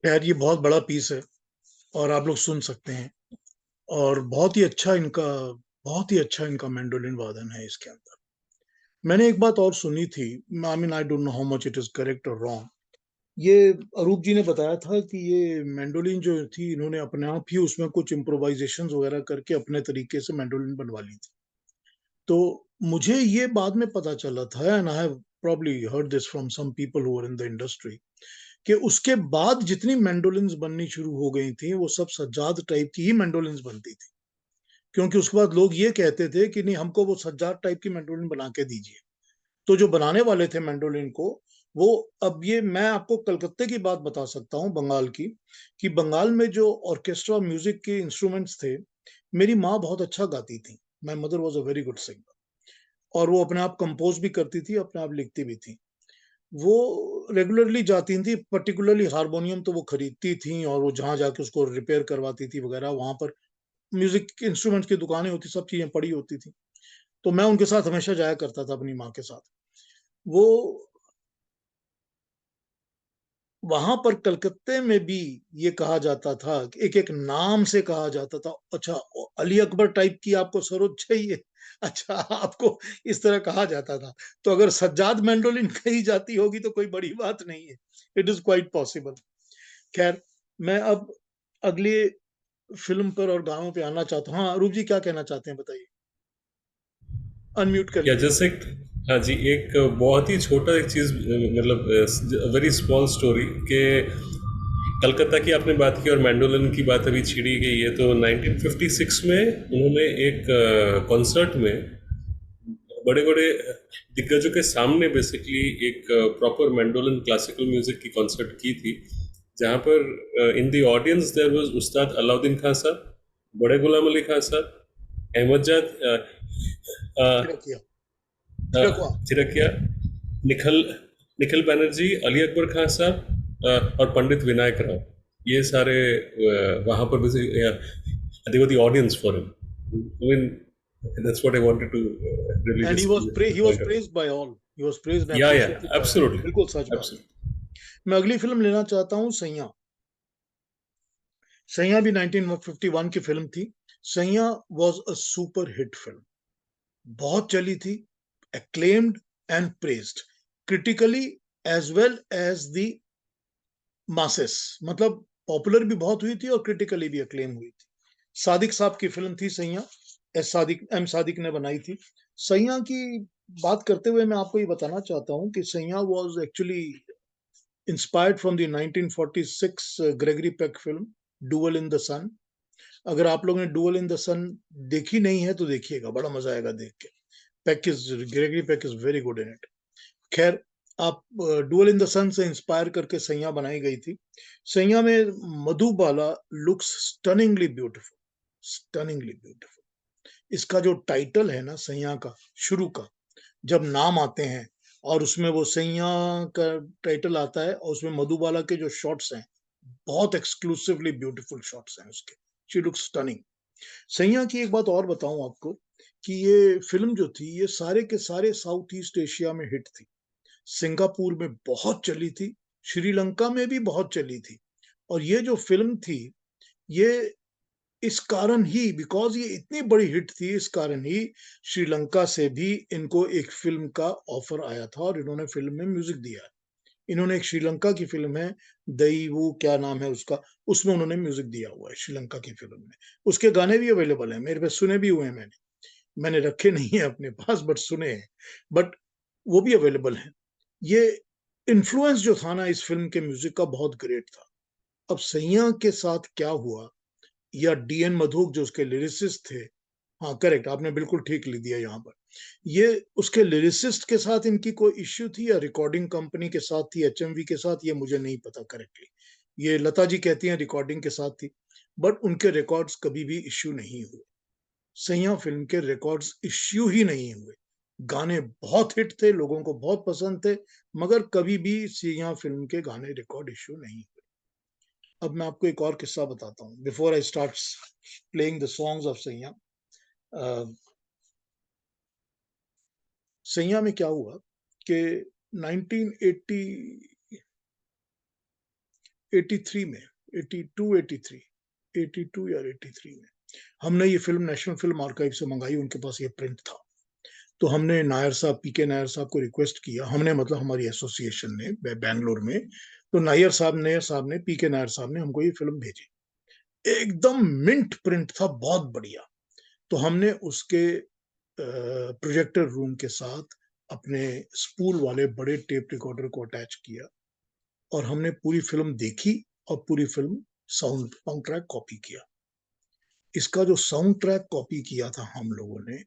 यार ये बहुत बड़ा पीस है और आप लोग सुन सकते हैं, और बहुत ही अच्छा इनका मैंडोलिन वादन है इसके अंदर। मैंने एक बात और सुनी थी, आई mean I don't know how much it is correct और रॉन्ग। ये अरूप जी ने बताया था कि ये मैंडोलिन जो थी, इन्होंने अपने आप ही उसमें कुछ इम्प्रोवाइजेशन वगैरह करके अपने तरीके से मैंडोलिन बनवा ली थी। तो मुझे ये बाद में पता चला था, and I have probably heard this from some people who are in the industry, कि उसके बाद जितनी मैंडोलिन्स बननी शुरू हो गई थी वो सब सज्जाद टाइप की ही मैंडोलिन्स बनती थी, क्योंकि उसके बाद लोग ये कहते थे कि नहीं, हमको वो सज्जाद टाइप की मैंडोलिन बना के दीजिए। तो जो बनाने वाले थे मैंडोलिन को, वो, अब ये मैं आपको कलकत्ते की बात बता सकता हूँ, बंगाल की, कि बंगाल में जो ऑर्केस्ट्रा म्यूजिक के इंस्ट्रूमेंट्स थे, मेरी माँ बहुत अच्छा गाती थी। My mother was a very good singer, और वो अपने आप कंपोज भी करती थी, अपने आप लिखती भी थी। वो रेगुलरली जाती थी, पर्टिकुलरली हारमोनियम तो वो खरीदती थी, और वो जहाँ जाके उसको रिपेयर करवाती थी वगैरह, वहां पर म्यूजिक इंस्ट्रूमेंट्स की दुकानें होती, सब चीजें पड़ी होती थी। तो मैं उनके साथ हमेशा जाया करता था, अपनी माँ के साथ। वो वहां पर कलकत्ते में भी ये कहा जाता था, एक एक नाम से कहा जाता था। अच्छा, अली अकबर टाइप की आपको सरोद चाहिए, अच्छा आपको इस तरह कहा जाता था। तो अगर सज्जाद मैंडोलिन कही जाती होगी तो कोई बड़ी बात नहीं है, इट इज क्वाइट पॉसिबल। खैर, मैं अब अगले फिल्म पर और गानों पे आना चाहता हूँ। हाँ, रूप जी क्या कहना चाहते हैं, बताइए, अनम्यूट कर या लीजिए। जैसे, हाँ जी, एक बहुत ही छोटा एक चीज़, मतलब वेरी स्मॉल स्टोरी के, कलकत्ता की आपने बात की और मैंडोलिन की बात अभी छिड़ी गई है, तो 1956 में उन्होंने एक कॉन्सर्ट में बड़े बड़े दिग्गजों के सामने बेसिकली एक प्रॉपर मैंडोलिन क्लासिकल म्यूजिक की कॉन्सर्ट की थी, जहाँ पर in the audience there was Ustad Alauddin Khan साहब, बड़े गुलाम अली खान साहब, अहमद जाद थिरकिया, थिरकवा। चिरकिया, निखिल निखिल बैनर्जी, अली अकबर खान साहब और पंडित विनायक राव, ये सारे वहाँ पर they were the audience for him. I mean, that's what I wanted to really And just he was point out. praised by all. He was praised and Yeah, appreciated by all. absolutely. बिल्कुल सच बात है। Absolutely. मैं अगली film लेना चाहता हूँ, सैया। सैया भी 1951 की फिल्म थी। सैया was a super hit film, बहुत चली थी, acclaimed and praised critically as well as the masses, मतलब पॉपुलर भी बहुत हुई थी और क्रिटिकली भी अक्लेम हुई थी। सादिक साहब की फिल्म थी सैया, एम सादिक ने बनाई थी। सैया की बात करते हुए मैं आपको ये बताना चाहता हूँ कि Saiyan was actually inspired from the 1946 Gregory Peck film Duel in the Sun. अगर आप लोगों ने डुअल इन द सन देखी नहीं है तो देखिएगा, बड़ा मजा आएगा देख के। Gregory Peck is very good in it. खैर, आप डुअल इन द सन से इंस्पायर करके सैया बनाई गई थी। सैया में Madhubala looks stunningly beautiful, stunningly beautiful. इसका जो टाइटल है ना सैया का, शुरू का जब नाम आते हैं और उसमें वो सैया का टाइटल आता है और उसमें मधुबाला के जो शॉट्स हैं, बहुत एक्सक्लूसिवली ब्यूटीफुल शॉट्स हैं उसके। She looks stunning. सैया की एक बात और बताऊं आपको कि ये फिल्म जो थी ये सारे के सारे साउथ ईस्ट एशिया में हिट थी। सिंगापुर में बहुत चली थी, श्रीलंका में भी बहुत चली थी। और ये जो फिल्म थी ये इस कारण ही, बिकॉज ये इतनी बड़ी हिट थी, इस कारण ही श्रीलंका से भी इनको एक फिल्म का ऑफर आया था और इन्होंने फिल्म में म्यूजिक दिया। इन्होंने एक श्रीलंका की फिल्म है दई, वो क्या नाम है उसका, उसमें उन्होंने म्यूजिक दिया हुआ है श्रीलंका की फिल्म में। उसके गाने भी अवेलेबल हैं मेरे पास, सुने भी हुए हैं मैंने रखे नहीं है अपने पास बट सुने हैं, बट वो भी अवेलेबल हैं। ये इन्फ्लुएंस जो था ना इस फिल्म के म्यूजिक का बहुत ग्रेट था। अब सैया के साथ क्या हुआ, या डीएन मधुक जो उसके लिरिसिस्ट थे, हाँ करेक्ट, आपने बिल्कुल ठीक लिख दिया यहाँ पर, ये उसके लिरिसिस्ट के साथ इनकी कोई इश्यू थी या रिकॉर्डिंग कंपनी के साथ थी, एचएमवी के साथ, ये मुझे नहीं पता करेक्टली। ये लता जी कहती हैं रिकॉर्डिंग के साथ थी, बट उनके रिकॉर्ड्स कभी भी इश्यू नहीं हुए। सैया फिल्म के रिकॉर्ड्स इश्यू ही नहीं हुए। गाने बहुत हिट थे, लोगों को बहुत पसंद थे, मगर कभी भी सैया फिल्म के गाने रिकॉर्ड इश्यू नहीं हुए। अब मैं आपको एक और किस्सा बताता हूँ before I start playing the songs of सैया। सैया में क्या हुआ कि 1980 83 में, 82 83 82 या 83 में हमने ये फिल्म नेशनल फिल्म आर्काइव से मंगाई, उनके पास ये प्रिंट था। तो हमने नायर साहब, पीके नायर साहब को रिक्वेस्ट किया, हमने मतलब हमारी एसोसिएशन ने बैंगलोर में, तो नायर साहब ने पीके नायर साहब ने हमको ये फिल्म भेजी। एकदम मिंट प्रिंट था, बहुत बढ़िया। तो हमने उसके प्रोजेक्टर रूम के साथ अपने स्पूल वाले बड़े टेप रिकॉर्डर को अटैच किया और हमने पूरी फिल्म देखी और पूरी फिल्म साउंड ट्रैक कॉपी किया। इसका जो साउंड ट्रैक कॉपी किया था हम लोगों ने,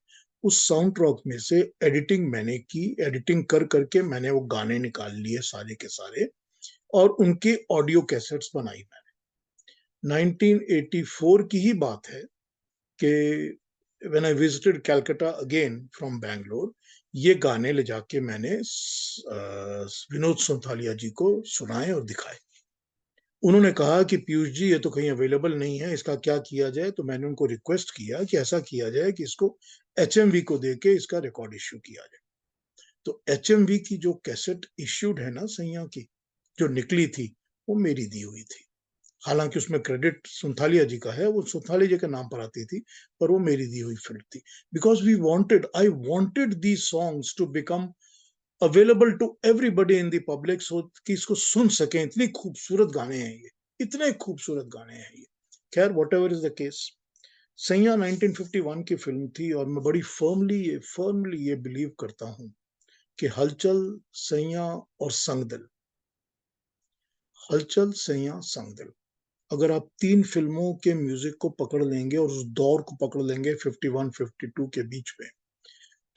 उस साउंड ट्रैक में से एडिटिंग मैंने की, एडिटिंग कर करके मैंने वो गाने निकाल लिए सारे के सारे और उनकी ऑडियो कैसेट्स बनाई मैंने। 1984 की ही बात है कि when I visited Calcutta again from Bangalore, ये गाने ले जाके मैंने विनोद सोंथालिया जी को सुनाए और दिखाए। उन्होंने कहा कि पीयूष जी ये तो कहीं अवेलेबल नहीं है, इसका क्या किया जाए। तो मैंने उनको रिक्वेस्ट किया कि ऐसा किया जाए कि इसको एचएमवी को देके इसका रिकॉर्ड इश्यू किया जाए। तो एचएमवी की जो कैसेट इश्यूड है ना सैया की, जो निकली थी, वो मेरी दी हुई थी। हालांकि उसमें क्रेडिट सुंथालिया जी का है, वो सुंथालिया जी के नाम पर आती थी, पर वो मेरी दी हुई फिल्म थी। Because I wanted these songs to become available to everybody in the public, so कि इसको सुन सकें। इतनी खूबसूरत गाने हैं ये, इतने खूबसूरत गाने हैं ये। खैर what ever is the case, सैया 1951 की फिल्म थी और मैं बड़ी फर्मली ये बिलीव करता हूं कि हलचल, सैया और संगदिल, हलचल, सैया, संगदिल, अगर आप तीन फिल्मों के म्यूजिक को पकड़ लेंगे और उस दौर को पकड़ लेंगे 51-52 के बीच में,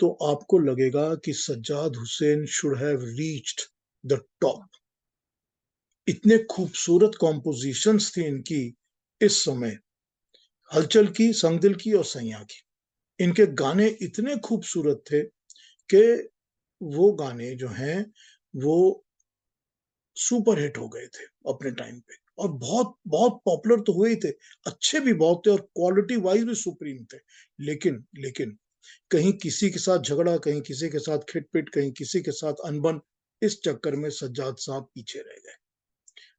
तो आपको लगेगा कि Sajjad Hussain should have reached the top. इतने खूबसूरत कॉम्पोजिशंस थी इनकी इस समय, हलचल की, संगदिल की और सैया की। इनके गाने इतने खूबसूरत थे कि वो गाने जो हैं वो सुपर हिट हो गए थे अपने टाइम पे और बहुत बहुत पॉपुलर तो हुए ही थे, अच्छे भी बहुत थे और क्वालिटी वाइज भी सुप्रीम थे। लेकिन कहीं किसी के साथ झगड़ा, कहीं किसी के साथ खिटपिट, कहीं किसी के साथ अनबन, इस चक्कर में सज्जाद साहब पीछे रह गए।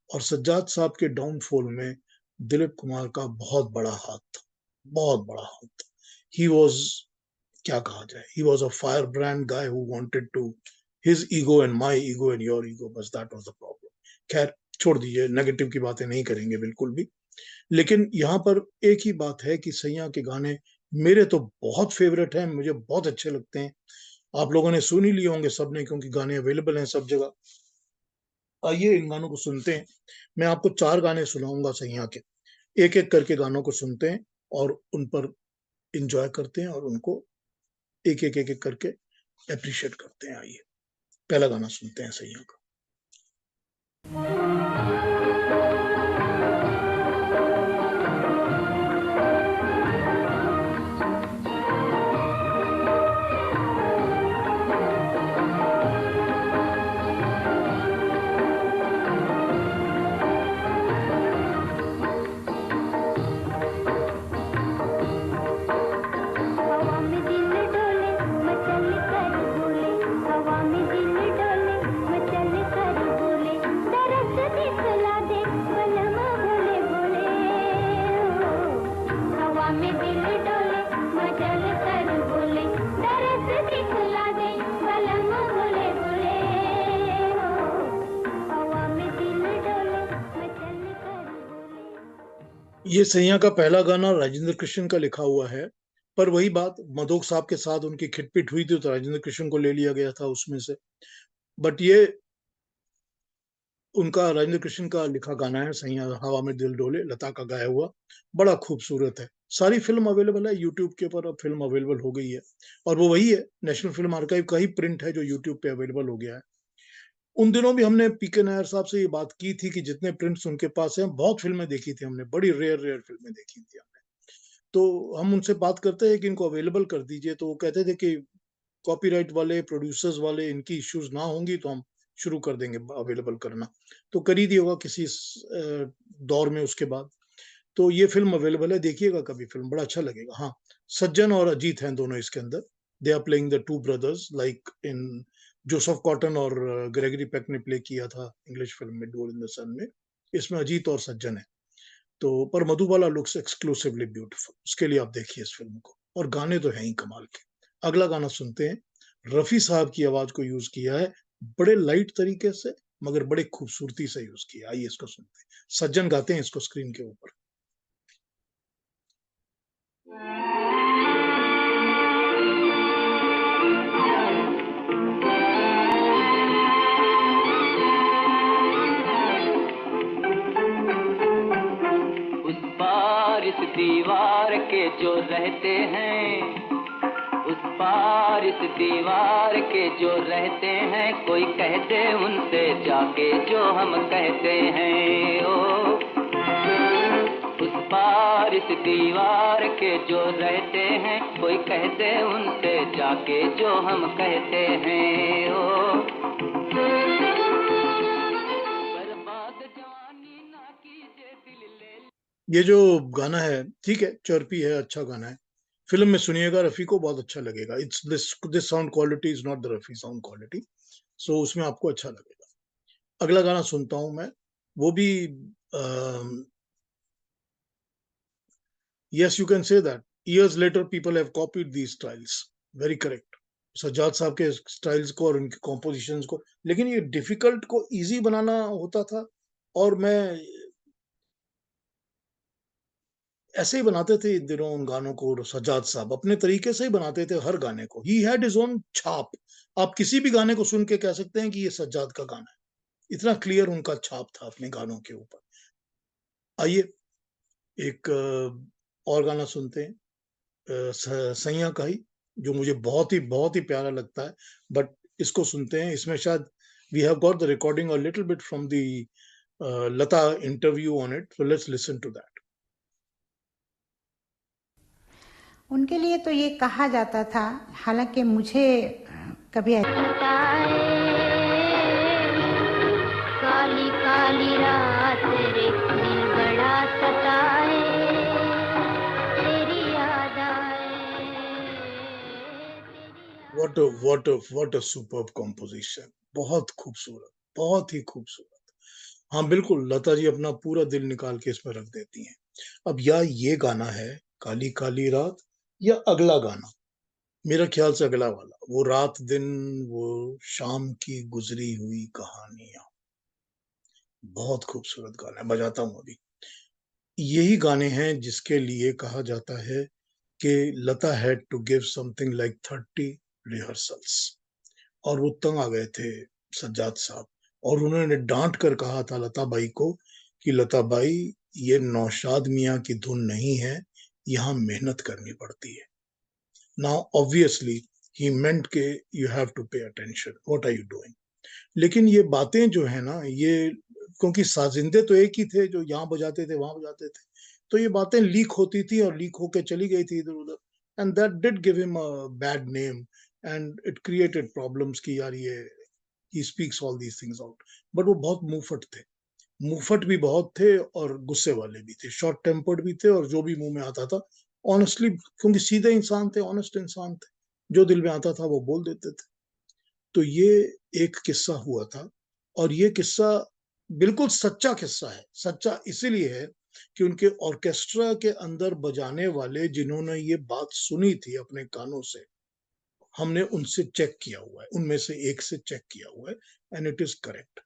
और सज्जाद साहब के डाउनफॉल में दिलीप कुमार का बहुत बड़ा हाथ था। बहुत बड़ा हिट। ही वाज, क्या कहा जाए, he was a fire brand guy who wanted to his ego and my ego and your ego, बस दैट वाज द प्रॉब्लम। खैर छोड़ दीजिए, नेगेटिव की बातें नहीं करेंगे बिल्कुल भी। लेकिन यहाँ पर एक ही बात है कि सैया के गाने मेरे तो बहुत फेवरेट हैं, मुझे बहुत अच्छे लगते हैं। आप लोगों ने सुन ही लिए होंगे सबने, क्योंकि गाने अवेलेबल हैं सब जगह। आइए इन गानों को सुनते हैं। मैं आपको 4 गाने सुनाऊंगा सैया के, एक एक करके गानों को सुनते हैं और उन पर इंजॉय करते हैं और उनको एक एक करके अप्रिशिएट करते हैं। आइए पहला गाना सुनते हैं सैया का। हवा में दिल डोले मचल कर बोले, हवा में दिल डोले मचल कर बोले, दरस दिखला दे बलम भोले भोले। हवा में दिल डोले मचल कर बोले, दरस दिखला दे बलम भोले भोले। हवा में दिल डोले मचल कर बोले। ये सैया का पहला गाना राजेंद्र कृष्ण का लिखा हुआ है, पर वही बात, मधोक साहब के साथ उनकी खिटपिट हुई थी तो राजेंद्र कृष्ण को ले लिया गया था उसमें से। बट ये उनका, राजेंद्र कृष्ण का लिखा गाना है सैया हवा में दिल डोले, लता का गाया हुआ, बड़ा खूबसूरत है। सारी फिल्म अवेलेबल है यूट्यूब के ऊपर, अब फिल्म अवेलेबल हो गई है और वो वही है, नेशनल फिल्म आर्काइव का ही प्रिंट है जो यूट्यूब पे अवेलेबल हो गया है। उन दिनों भी हमने पीके नायर साहब से ये बात की थी कि जितने प्रिंट्स उनके पास हैं, बहुत फिल्में देखी थी हमने, बड़ी रेयर रेयर फिल्में देखी थी हमने। तो हम उनसे बात करते हैं कि इनको अवेलेबल कर दीजिए, तो वो कहते थे कि कॉपीराइट वाले, प्रोड्यूसर्स वाले, इनकी इश्यूज ना होंगी तो हम शुरू कर देंगे अवेलेबल करना। तो कर ही दिया होगा किसी दौर में उसके बाद। तो ये फिल्म अवेलेबल है, देखिएगा कभी, फिल्म बड़ा अच्छा लगेगा। हाँ, सज्जन और अजीत हैं दोनों इसके अंदर। They are playing the two brothers like in Joseph Cotten और ग्रेगरी पेक ने प्ले किया था इंग्लिश फिल्म में डोर इन द सन में। इसमें अजीत और सज्जन है। तो पर मधुबाला लुक्स एक्सक्लूसिवली ब्यूटीफुल, उसके लिए आप देखिए इस फिल्म को, और गाने तो हैं ही कमाल के। अगला गाना सुनते हैं, रफी साहब की आवाज को यूज किया है, बड़े लाइट तरीके से मगर बड़े खूबसूरती से यूज किया। आइए इसको सुनते हैं, सज्जन गाते हैं इसको स्क्रीन के ऊपर। उस पार इस दीवार के जो रहते हैं, उस पार इस दीवार के जो रहते हैं, कोई कहते उनसे जाके जो हम कहते हैं। ओ उस पार इस दीवार के जो रहते हैं, कोई कहते उनसे जाके जो हम कहते हैं। ओ बर्बाद जवानी ना कीजिए दिल ले। ये जो गाना है, ठीक है, चर्पी है, अच्छा गाना है। फिल्म में सुनिएगा, रफी को बहुत अच्छा लगेगा। It's this sound quality is not the Rafi sound quality, so उसमें आपको अच्छा लगेगा। अगला गाना सुनता हूं मैं, वो भी yes, you can say that. Years later, people have copied these styles. Very correct. Sajjad साहब के स्टाइल्स को और उनके कॉम्पोजिशंस को, लेकिन ये डिफिकल्ट को इजी बनाना होता था। और मैं ऐसे ही बनाते थे इन दिनों उन गानों को, सज्जाद साहब अपने तरीके से ही बनाते थे हर गाने को। ही हैड हिज ओन छाप। आप किसी भी गाने को सुन के कह सकते हैं कि ये सज्जाद का गाना है, इतना क्लियर उनका छाप था अपने गानों के ऊपर। आइए एक और गाना सुनते हैं, सैया का ही, जो मुझे बहुत ही प्यारा लगता है। बट इसको सुनते हैं, इसमें शायद we have got the recording a little bit from the Lata interview on it, so let's listen to that. उनके लिए तो ये कहा जाता था, हालांकि मुझे कभी काली काली रात रे दिल बड़ा सताए, तेरी याद आए, what a superb composition, बहुत खूबसूरत, बहुत ही खूबसूरत। हाँ बिल्कुल, लता जी अपना पूरा दिल निकाल के इसमें रख देती हैं। अब या ये गाना है काली काली रात, या अगला गाना, मेरा ख्याल से अगला वाला, वो रात दिन वो शाम की गुजरी हुई कहानियां, बहुत खूबसूरत गाना है, बजाता हूं अभी। यही गाने हैं जिसके लिए कहा जाता है कि Lata had to give something like 30 rehearsals, और वो तंग आ गए थे सज्जाद साहब, और उन्होंने डांट कर कहा था लता बाई को कि लता बाई, ये नौशाद मियां की धुन नहीं है, यहाँ मेहनत करनी पड़ती है। नाउ ऑब्वियसली ही मेंट के you have to pay attention, what are you doing. लेकिन ये बातें जो है ना, ये क्योंकि साजिंदे तो एक ही थे, जो यहाँ बजाते थे वहां बजाते थे, तो ये बातें लीक होती थी और लीक होके चली गई थी इधर उधर, and that did give him a bad name, and it created problems कि यार ये he speaks all these things out. But वो बहुत मुंहफट थे, मुंहफट भी बहुत थे और गुस्से वाले भी थे, शॉर्ट टेम्पर्ड भी थे, और जो भी मुंह में आता था ऑनेस्टली, क्योंकि सीधे इंसान थे, ऑनेस्ट इंसान थे, जो दिल में आता था वो बोल देते थे। तो ये एक किस्सा हुआ था, और ये किस्सा बिल्कुल सच्चा किस्सा है। सच्चा इसीलिए है कि उनके ऑर्केस्ट्रा के अंदर बजाने वाले जिन्होंने ये बात सुनी थी अपने कानों से, हमने उनसे चेक किया हुआ है, उनमें से एक से चेक किया हुआ है, एंड इट इज करेक्ट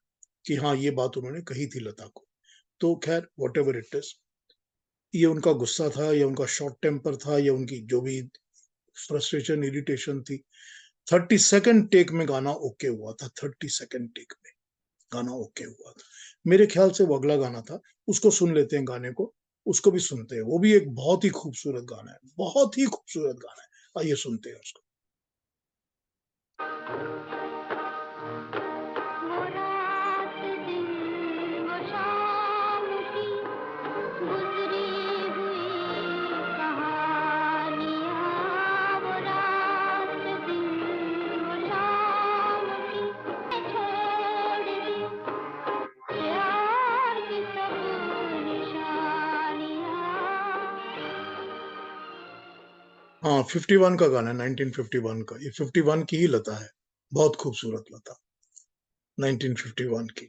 कि हाँ ये बात उन्होंने कही थी लता को। तो खैर वॉट एवर इट इज, ये उनका गुस्सा था या उनका शॉर्ट टेम्पर था या उनकी जो भी फ्रस्ट्रेशन इरिटेशन थी, 32nd टेक में गाना ओके हुआ था, 32nd टेक में गाना ओके हुआ था। मेरे ख्याल से वो अगला गाना था, उसको सुन लेते हैं गाने को, उसको भी सुनते हैं, वो भी एक बहुत ही खूबसूरत गाना है, बहुत ही खूबसूरत गाना है, आइए सुनते हैं उसको। वो रात दिन वो शाम की गुजरी हुई कहानियाँ, वो रात दिन वो शाम की छोड़ दी प्यार की सब निशानियाँ। हाँ 51 का गाना है, 1951 का, ये 51 की ही लता है, बहुत खूबसूरत लता 1951 की।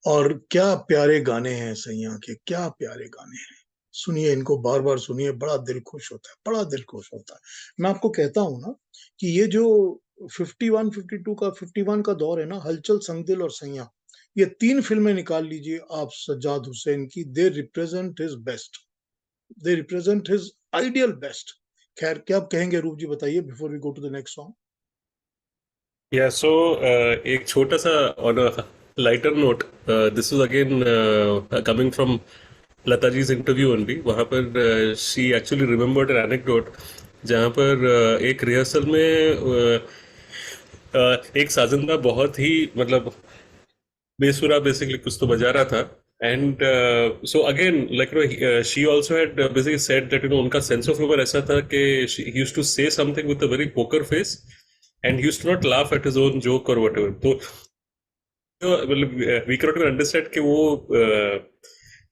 और क्या प्यारे गाने हैं सैया के, क्या प्यारे गाने हैं, सुनिए इनको, बार बार सुनिए, बड़ा दिल खुश होता है, बड़ा दिल खुश होता है। मैं आपको कहता हूं ना कि ये जो 51 52 का 51 का दौर है ना, हलचल, संगदिल और सैया, ये 3 फिल्में निकाल लीजिए आप सज्जाद हुसैन की, they represent his best, they represent his ideal best. खैर क्या आप कहेंगे रूप जी, बताइए before we go to the next song. Yeah, so एक छोटा सा on a lighter note, this is again coming from Lata जी's interview only. वहाँ पर she actually remembered an anecdote जहाँ पर एक रिहर्सल में एक साजिंदा बहुत ही मतलब बेसुरा बेसिकली कुछ तो बजा रहा था, and so again like she also had basically said that उनका सेंस ऑफ ह्यूमर ऐसा था कि he used to say something with a very poker face and he used to not laugh at his own joke और whatever. तो मतलब we can not understand कि वो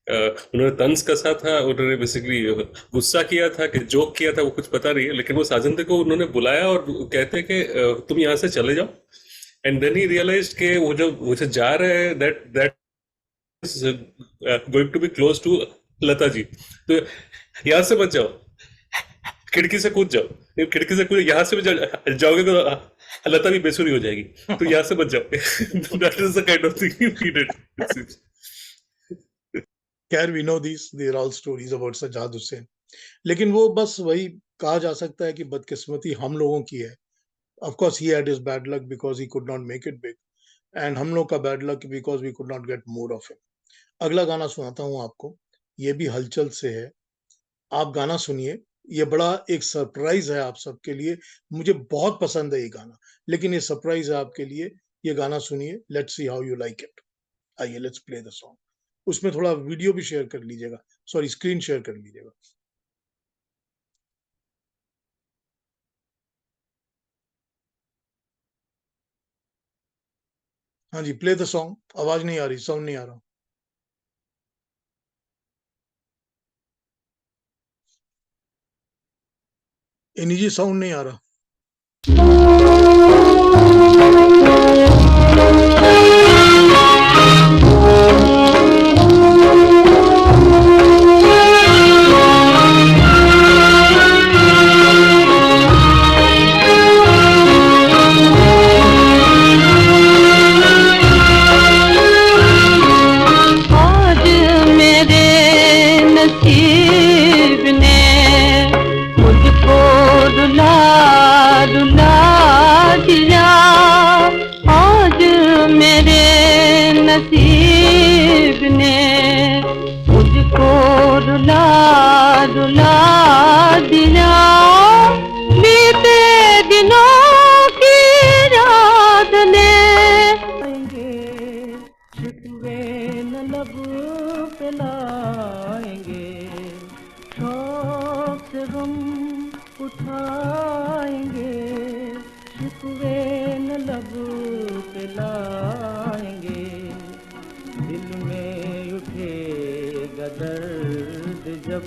उन्होंने तंज कसा था, उन्होंने बेसिकली गुस्सा किया था कि जोक किया था, वो कुछ पता नहीं है, लेकिन वो साजिंदे को उन्होंने बुलाया और कहते हैं कि तुम यहाँ से चले जाओ, एंड देन ही रियलाइज्ड कि वो जो मुझे जा रहे हैं that is going to be close to Lata ji, तो यहाँ से बच जाओ, खिड़की से कूद जाओ, खिड़की से कूद, यहाँ से भी जाओगे तो लता भी बेसुरी हो जाएगी, तो यहाँ से बच जाओ। That is the kind of thing he did. खैर we know this, they are all stories about Sajjad Hussain, लेकिन वो बस वही कहा जा सकता है कि बदकिस्मती हम लोगों की है। Of course he had his bad luck because he could not make it big, and हम लोग का bad luck because we could not get more of him. अगला गाना सुनाता हूँ आपको, ये भी हलचल से है, आप गाना सुनिए, ये बड़ा एक सरप्राइज है आप सबके लिए, मुझे बहुत पसंद है ये गाना, लेकिन ये सरप्राइज है आपके लिए, ये गाना सुनिए, let's see how you like it. आइए लेट्स प्ले द सॉन्ग, उसमें थोड़ा वीडियो भी शेयर कर लीजिएगा, सॉरी स्क्रीन शेयर कर लीजिएगा। हाँ जी प्ले द सॉन्ग, आवाज नहीं आ रही, साउंड नहीं आ रहा। निजी साउंड नहीं आ रहा। उठाएंगे, शिकवे न लब पे लाएंगे, दिल में उठेगा दर्द जब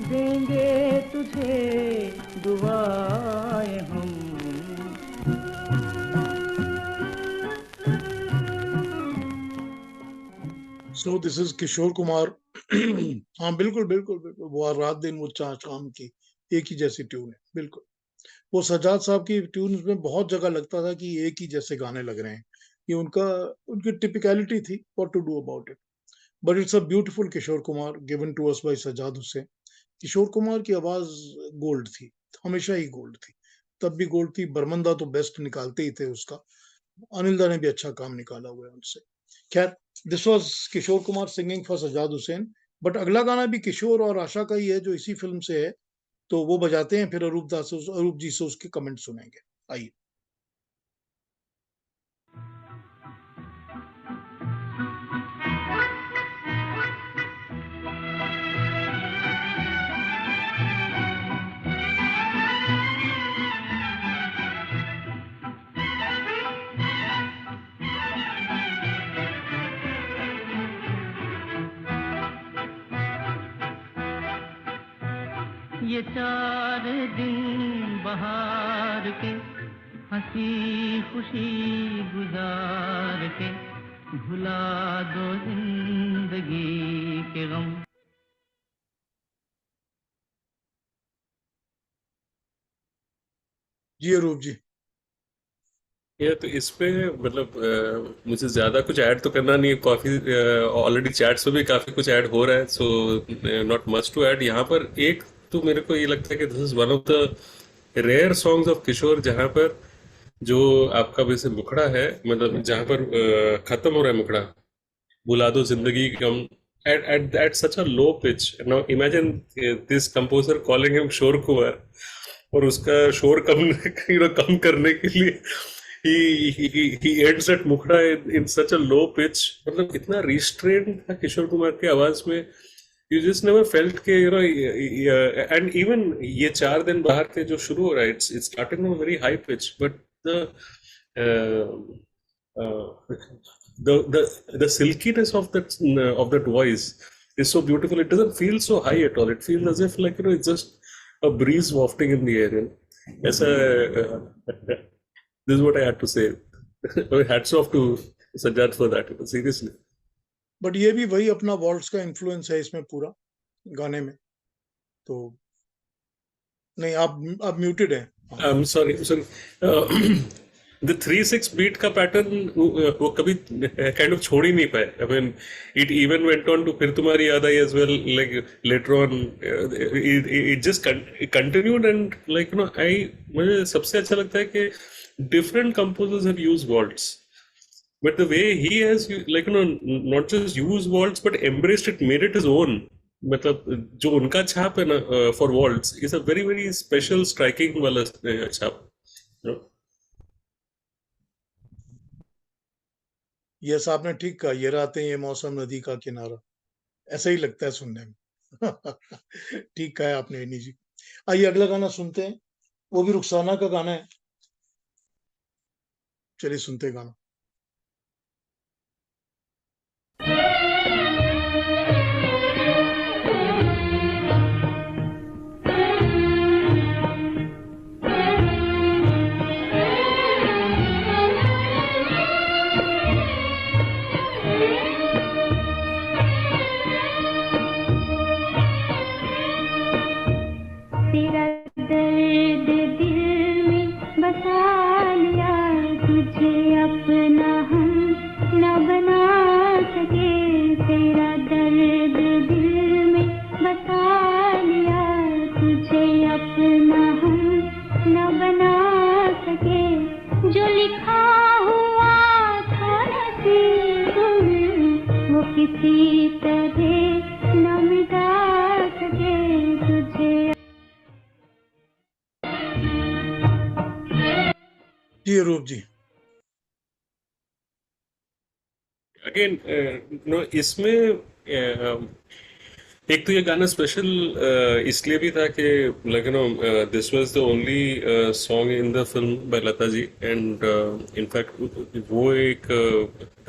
देंगे तुझे दुआएं हम। So this is Kishore Kumar. हाँ बिल्कुल बिल्कुल बिल्कुल, वो रात दिन वो शाम की एक ही जैसी ट्यून है, बिल्कुल। वो सजाद साहब की ट्यून में बहुत जगह लगता था कि एक ही जैसे गाने लग रहे हैं, ये उनकी टिपिकलिटी थी, what to do about it. But it's a beautiful Kishore Kumar given to us by Sajjad Hussain. Kishore Kumar की आवाज गोल्ड थी, हमेशा ही गोल्ड थी, तब भी गोल्ड थी। बरमंदा तो बेस्ट निकालते ही थे उसका, अनिल दा ने भी अच्छा काम निकाला हुआ है उनसे। खैर, this was Kishore Kumar singing for Sajjad Hussain. But अगला गाना भी किशोर और आशा का ही है, जो इसी फिल्म से है, तो वो बजाते हैं, फिर अरूप जी से उसके कमेंट सुनेंगे। आइए। ये 4 दिन बहार के हंसी खुशी गुजार के भुला दो जिंदगी के गम। जी अरूप जी। ये तो इस पे मतलब मुझे ज्यादा कुछ ऐड तो करना नहीं है, काफी ऑलरेडी चैट्स पे भी काफी कुछ ऐड हो रहा है, so not much to add यहाँ पर। एक तो मेरे को ये लगता है कि this is one of the rare songs of Kishore जहाँ पर जो आपका वैसे मुखड़ा है, मतलब जहाँ पर खत्म हो रहा है मुखड़ा, बुला दो जिंदगी की गम, at such a low pitch. Now imagine this composer calling him शोर कुमार, और उसका शोर कम कम करने के लिए he ends at मुखड़ा in such a low pitch. मतलब इतना restrained था किशोर कुमार की आवाज में, you just never felt के and even ये 4 दिन बाहर के जो शुरू हो रहा है, it's starting on a very high pitch, but uh, uh, the silkiness of that voice is so beautiful. It doesn't feel so high at all. It feels as if like it's just a breeze wafting in the air. Yes, this is what I had to say. Hats off to Sajjad for that. Seriously. But ये भी वही अपना vaults का influence है इसमें पूरा गाने में। तो नहीं, आप म्यूटेड हैं। I'm sorry. The 3/6 बीट का पैटर्न वो कभी काइंड ऑफ छोड़ ही नहीं पाए। I mean, it even went on to फिर तुम्हारी याद आई as well. Like later on, it just continued, and like मुझे सबसे अच्छा लगता है कि different composers have used waltz, but the way he has like not just used waltz but embraced it, made it his own. मतलब जो उनका छाप है ना for waltz is a very very special striking वाला छाप। यस, आपने ठीक कहा, ये रातें ये मौसम नदी का किनारा, ऐसा ही लगता है सुनने में। ठीक कहा है आपने इन्हीं जी। आइए अगला गाना सुनते हैं, वो भी रुखसाना का गाना है। चलिए सुनते हैं गाना। तेरा दर्द दिल में बसा लिया, तुझे अपना हम न बना सके। तेरा दर्द दिल में बसा लिया, तुझे अपना हम न बना सके। जो लिखा हुआ था नसीब में, वो किसी तरह न मिटा सके तुझे। जी अरूप जी। अगेन इसमें एक तो ये गाना स्पेशल इसलिए भी था कि like you know this was the only song in the film by Lata ji, and in fact वो एक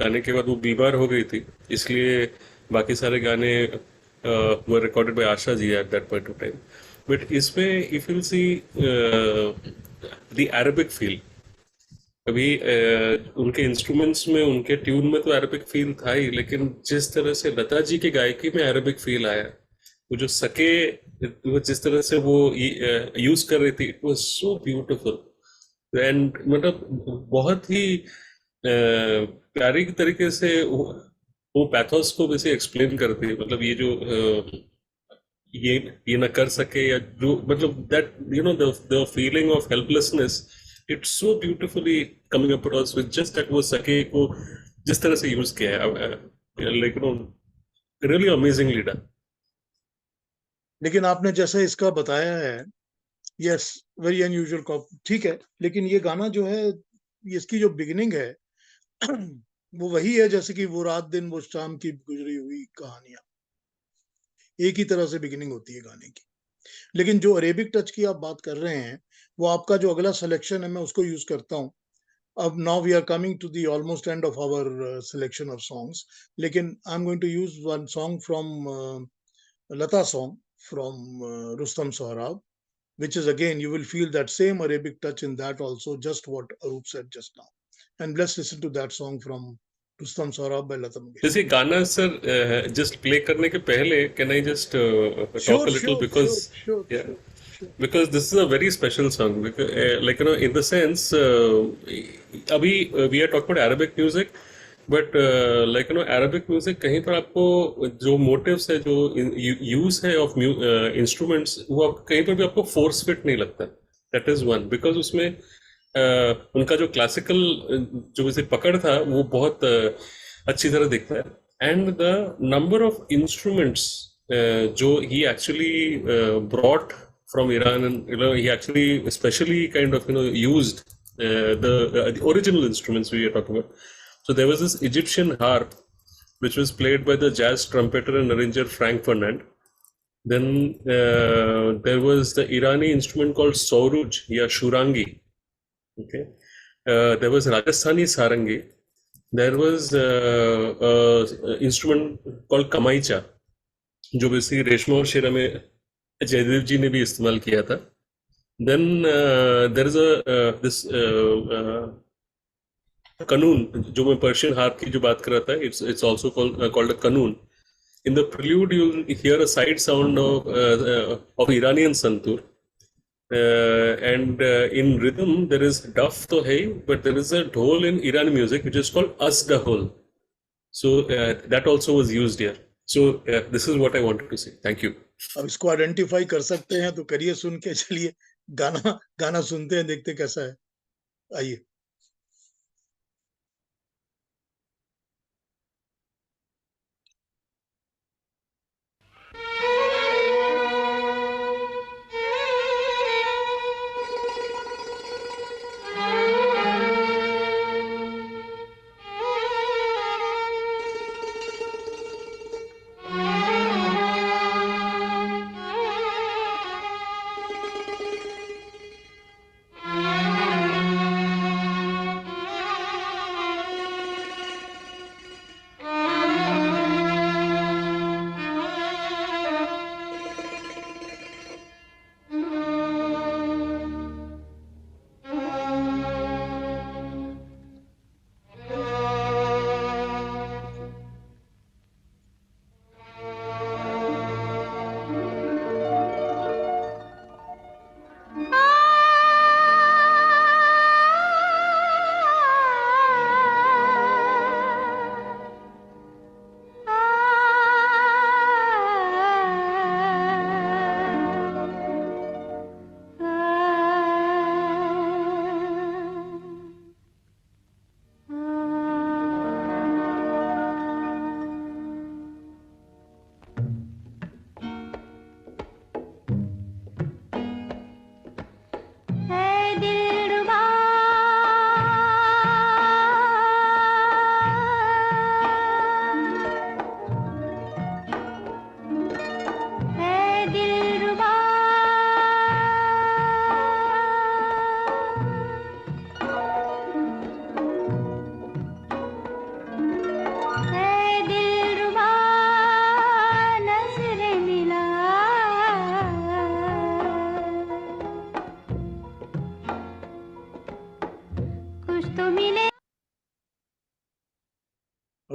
गाने के बाद वो बीमार हो गई थी, इसलिए बाकी सारे गाने वो recorded by Asha ji at that point of time. But इसमें if you see the Arabic feel, अभी उनके इंस्ट्रूमेंट्स में, उनके ट्यून में तो अरेबिक फील था ही, लेकिन जिस तरह से लता जी की गायकी में अरेबिक फील आया, वो जो सके, वो जिस तरह से वो यूज कर रही थी, it was so beautiful. And मतलब बहुत ही प्यारी तरीके से वो पैथोस को वैसे एक्सप्लेन करती है, मतलब ये जो ये ना कर सके, या जो मतलब that you know the feeling of helplessness, it's so beautifully coming across with just that वो सके को जिस तरह से यूज किया है, like you no really amazingly done. लेकिन आपने जैसे इसका बताया है, यस वेरी अनयूजुअल, ठीक है, लेकिन ये गाना जो है, इसकी जो बिगिनिंग है वो वही है जैसे कि वो रात दिन वो शाम की गुजरी हुई कहानियां, एक ही तरह से बिगिनिंग होती है गाने की। लेकिन जो अरेबिक टच की आप बात कर रहे हैं, वो आपका जो अगला सिलेक्शन है मैं उसको यूज करता हूँ। अब now we are coming to the almost end of our selection of songs, लेकिन I am going to use one song from Lata song from Rustam Sohrab, which is again, you will feel that same Arabic touch in that also, just what Arup said just now. And let's listen to that song from Rustam Sohrab by Lata Mangeshkar. जैसे गाना sir just play करने के पहले, can I just talk Sure, a little, sure, because sure, sure, sure, sure. because this is a very special song, because like you know in the sense अभी we are talking about Arabic music, but like you know Arabic music कहीं पर आपको जो motives है, जो use है of instruments, वो आप कहीं पर भी आपको फोर्स फिट नहीं लगता। दैट इज वन, बिकॉज उसमें उनका जो क्लासिकल जो वैसे पकड़ था वो बहुत अच्छी तरह दिखता है। And the number of instruments जो he actually brought from Iran, and you know he actually especially kind of used the original instruments we are talking about. So there was this Egyptian harp which was played by the jazz trumpeter and arranger Frank Fernand. Then there was the Irani instrument called Sauruj, yeah, Shurangi. Okay, there was Rajasthani Sarangi. There was an instrument called Kamaicha, जो basically Reshma और शेरा में जयदेव जी ने भी इस्तेमाल किया था। Then there is this कानून, जो मैं पर्शियन हार्प की जो बात कर रहा था, इट्स आल्सो कॉल्ड अ कानून। In the prelude you will hear a side sound of Iranian santoor, and in rhythm there is duff to hai, but there is a dhol in Irani music which is called asdahol. So that also was used here. So this is what I wanted to say. Thank you. अब इसको identify कर सकते हैं तो करिए सुन के। चलिए गाना सुनते हैं, देखते कैसा है। आइए।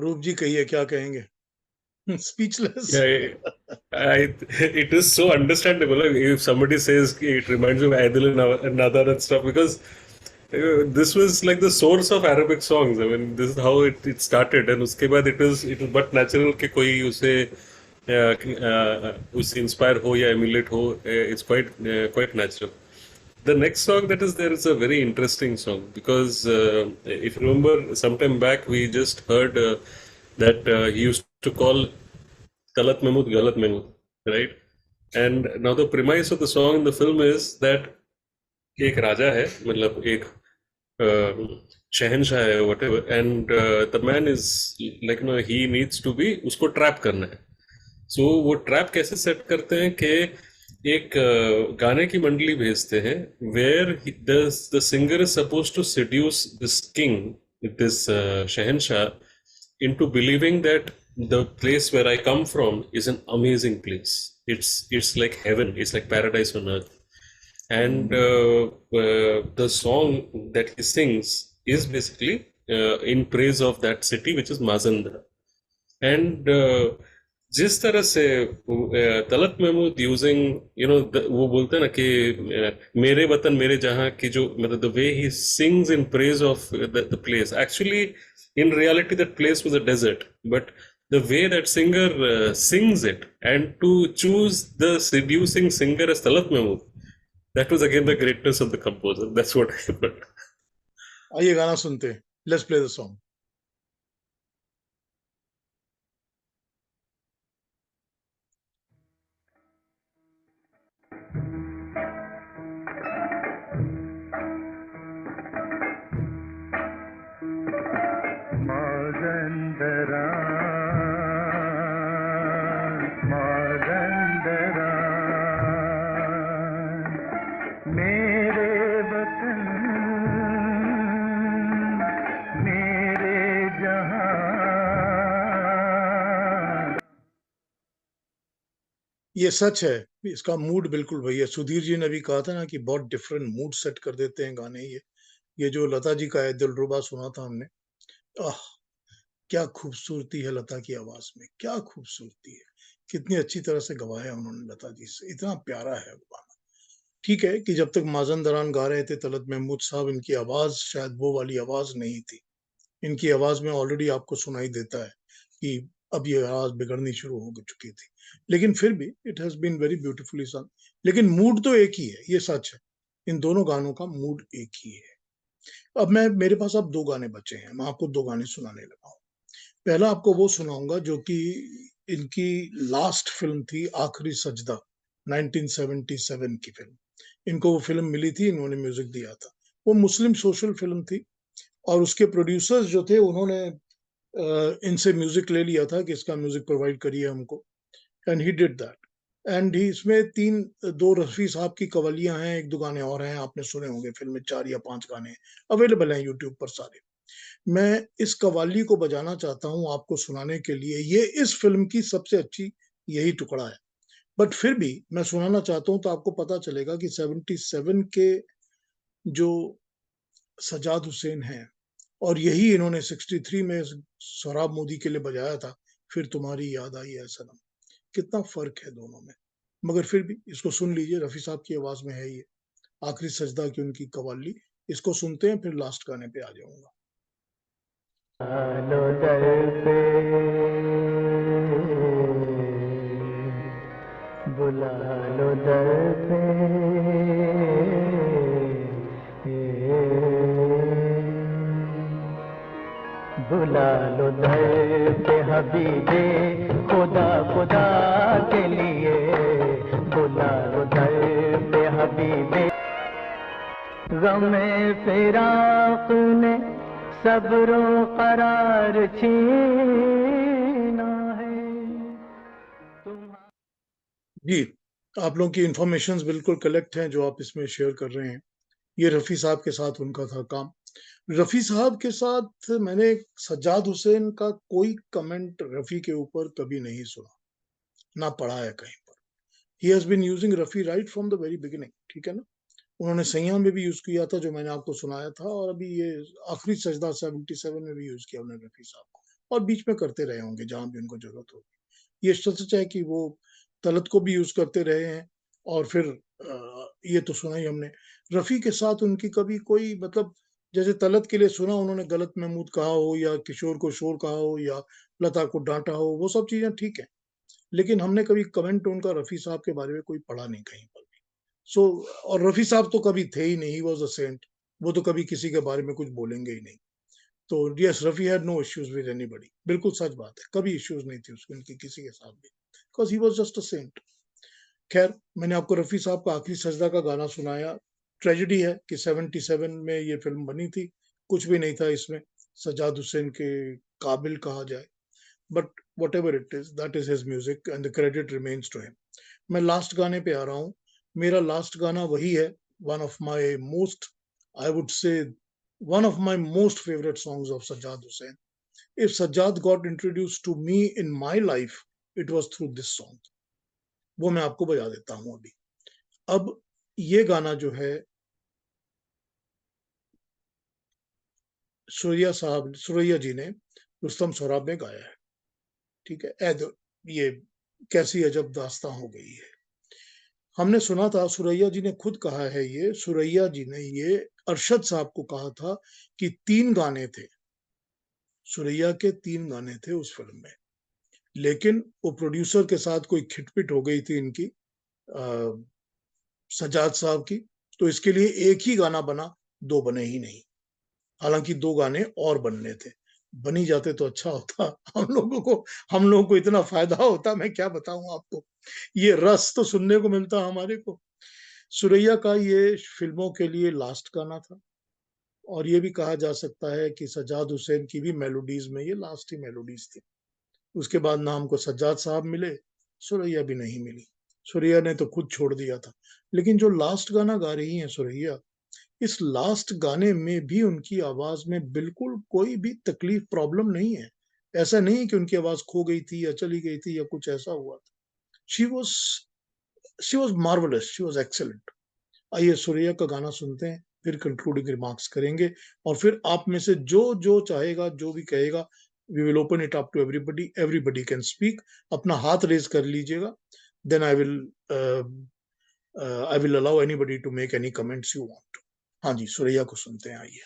रूप जी कहिए, क्या कहेंगे? Speechless. It is so understandable. Like, if somebody says it reminds me of Aidil and Nadar and stuff, because this was like the source of Arabic songs. I mean, this is how it started, and उसके बाद it was but natural कि कोई उससे inspire हो या emulate हो. It's quite natural. The next song that is there is a very interesting song, because if you remember, sometime back we just heard that he used to call Talat Mahmood Galat Mahmood, right? And now the premise of the song in the film is that एक राजा है, मतलब एक शहनशाह है, whatever, and the man is like, he needs to be, उसको trap करना है. So वो ट्रैप कैसे सेट करते हैं कि एक गाने की मंडली भेजते हैं where the singer is supposed to seduce this king, this शहनशाह, into believing that the place where I come from is an amazing place. It's like heaven. It's like paradise on earth. And the song that he sings is basically in praise of that city, which is Mazandra. And जिस तरह से Talat Mahmood using वो बोलते हैं ना कि मेरे वतन मेरे जहाँ की जो मतलब the way he sings in praise of the place, actually in reality that place was a desert, but the way that singer sings it, and to choose the seducing singer as Talat Mahmood, that was again the greatness of the composer. That's what I thought. आइए गाना सुनते हैं. Let's play the song. ये सच है, इसका mood बिल्कुल वही है. सुधीर जी ने भी कहा था ना कि बहुत डिफरेंट मूड सेट कर देते हैं गाने. ये जो लता जी का है दिलरुबा सुना था हमने, आह क्या खूबसूरती है लता की आवाज में, क्या खूबसूरती है, कितनी अच्छी तरह से गवाया उन्होंने लता जी से, इतना प्यारा है गाना. ठीक है कि जब तक माजन दरान गा रहे थे तलत महमूद साहब, इनकी आवाज शायद वो वाली आवाज नहीं थी. इनकी आवाज में ऑलरेडी आपको सुनाई देता है कि अब ये आवाज बिगड़नी शुरू हो चुकी थी, लेकिन फिर भी it has been very beautifully sung. लेकिन मूड तो एक ही है, ये सच है. इन दोनों गानों का मूड एक ही है. अब मेरे पास अब 2 गाने बचे हैं, मैं आपको 2 गाने सुनाने लगा हूँ. पहला आपको वो सुनाऊंगा जो कि इनकी लास्ट फिल्म थी, आखिरी सजदा, 1977 की फिल्म. इनको वो फिल्म मिली थी, इन्होंने म्यूजिक दिया था. वो मुस्लिम सोशल फिल्म थी और उसके प्रोड्यूसर्स जो थे उन्होंने इनसे म्यूजिक ले लिया था कि इसका म्यूजिक प्रोवाइड करिए हमको, and he did that. And he इसमें 2 रफी साहब की कवालियां हैं, 1-2 गाने और हैं, आपने सुने होंगे. फिल्म में 4 या 5 गाने अवेलेबल हैं यूट्यूब पर सारे. मैं इस कवाली को बजाना चाहता हूं आपको सुनाने के लिए. ये इस फिल्म की सबसे अच्छी यही टुकड़ा है, बट फिर भी मैं सुनाना चाहता हूं तो आपको पता चलेगा कि 77 के जो सजाद हुसैन हैं, और यही इन्होंने 63 में सोहराब मोदी के लिए बजाया था, फिर तुम्हारी याद आई है सनम. कितना फर्क है दोनों में, मगर फिर भी इसको सुन लीजिए. रफी साहब की आवाज में है ये, आखिरी सजदा की उनकी कवाली. इसको सुनते हैं, फिर लास्ट गाने पे आ जाऊंगा. बुला लो दर पे, बुला लो दर पे हबीबे खुदा खुदा के लिए, बुला लो दर पे हबीबे. गमे फिराक ने सब्रो करार छीना है. जी, आप लोगों की इंफॉर्मेशंस बिल्कुल कलेक्ट हैं जो आप इसमें शेयर कर रहे हैं. ये रफी साहब के साथ उनका था काम. रफी साहब के साथ मैंने सज्जाद हुसैन का कोई कमेंट रफी के ऊपर कभी नहीं सुना, ना पढ़ा है कहीं पर. He has been using Rafi right from the very beginning. ठीक है ना. उन्होंने सैया में भी यूज किया था जो मैंने आपको सुनाया था, और अभी ये आखिरी सजदा 77 में भी यूज किया उन्होंने रफी साहब को. और बीच में करते रहे होंगे जहां भी उनको जरूरत होगी। ये सच है कि वो तलत को भी यूज करते रहे हैं, और फिर ये तो सुना ही हमने रफी के साथ उनकी कभी कोई मतलब, जैसे तलत के लिए सुना उन्होंने गलत महमूद कहा हो, या किशोर को शोर कहा हो, या लता को डांटा हो, वो सब चीजें ठीक है, लेकिन हमने कभी कमेंट उनका रफी साहब के बारे में कोई पढ़ा नहीं कहीं पर भी। सो और रफी साहब तो कभी थे ही नहीं, ही वॉज अ सेंट, वो तो कभी किसी के बारे में कुछ बोलेंगे ही नहीं। तो yes, Rafi had no issues with anybody, बिल्कुल सच बात है, कभी इश्यूज नहीं थी उसके उनकी किसी के साथ भी, because he was just a saint. खैर, मैंने आपको रफी साहब का आखिरी सजदा का गाना सुनाया। ट्रेजेडी है कि 77 में ये फिल्म बनी थी, कुछ भी नहीं था इसमें सज्जाद हुसैन के काबिल कहा जाए, but whatever it is, that is his music and the credit remains to him. मैं लास्ट गाने पे आ रहा हूँ। मेरा लास्ट गाना वही है, one of my most, I would say, one of my most favorite songs of Sajjad Hussain. If Sajjad got introduced to me in my life, it was through this song. वो मैं आपको बजा देता हूँ अभी। अब ये गाना जो है सुरैया जी ने रुस्तम सोहराब में गाया है, ठीक है। ये कैसी अजब दास्तां हो गई है। हमने सुना था, सुरैया जी ने खुद कहा है, ये सुरैया जी ने ये अरशद साहब को कहा था कि 3 गाने थे, सुरैया के 3 गाने थे उस फिल्म में, लेकिन वो प्रोड्यूसर के साथ कोई खिटपिट हो गई थी इनकी, सज्जाद साहब की, तो इसके लिए एक ही गाना बना, 2 बने ही नहीं। हालांकि 2 गाने और बनने थे, बनी जाते तो अच्छा होता, हम लोगों को इतना फायदा होता, मैं क्या बताऊं आपको, ये रस तो सुनने को मिलता हमारे को। सुरैया का ये फिल्मों के लिए लास्ट गाना था, और ये भी कहा जा सकता है कि सज्जाद हुसैन की भी मेलोडीज में ये लास्ट ही मेलोडीज थी। उसके बाद ना हमको सज्जाद साहब मिले, सुरैया भी नहीं मिली, सुरैया ने तो खुद छोड़ दिया था। लेकिन जो लास्ट गाना गा रही हैं सुरैया, इस लास्ट गाने में भी उनकी आवाज में बिल्कुल कोई भी तकलीफ, प्रॉब्लम नहीं है। ऐसा नहीं है कि उनकी आवाज खो गई थी या चली गई थी या कुछ ऐसा हुआ था। She was marvellous, she was excellent. आइए सुरैया का गाना सुनते हैं, फिर कंक्लूडिंग रिमार्क्स करेंगे, और फिर आप में से जो जो चाहेगा, जो भी कहेगा, we will open it up to everybody, everybody can speak. अपना हाथ रेज कर लीजिएगा, then I will allow anybody to make any comments you want. हाँ जी, सुरैया को सुनते हैं, आइए।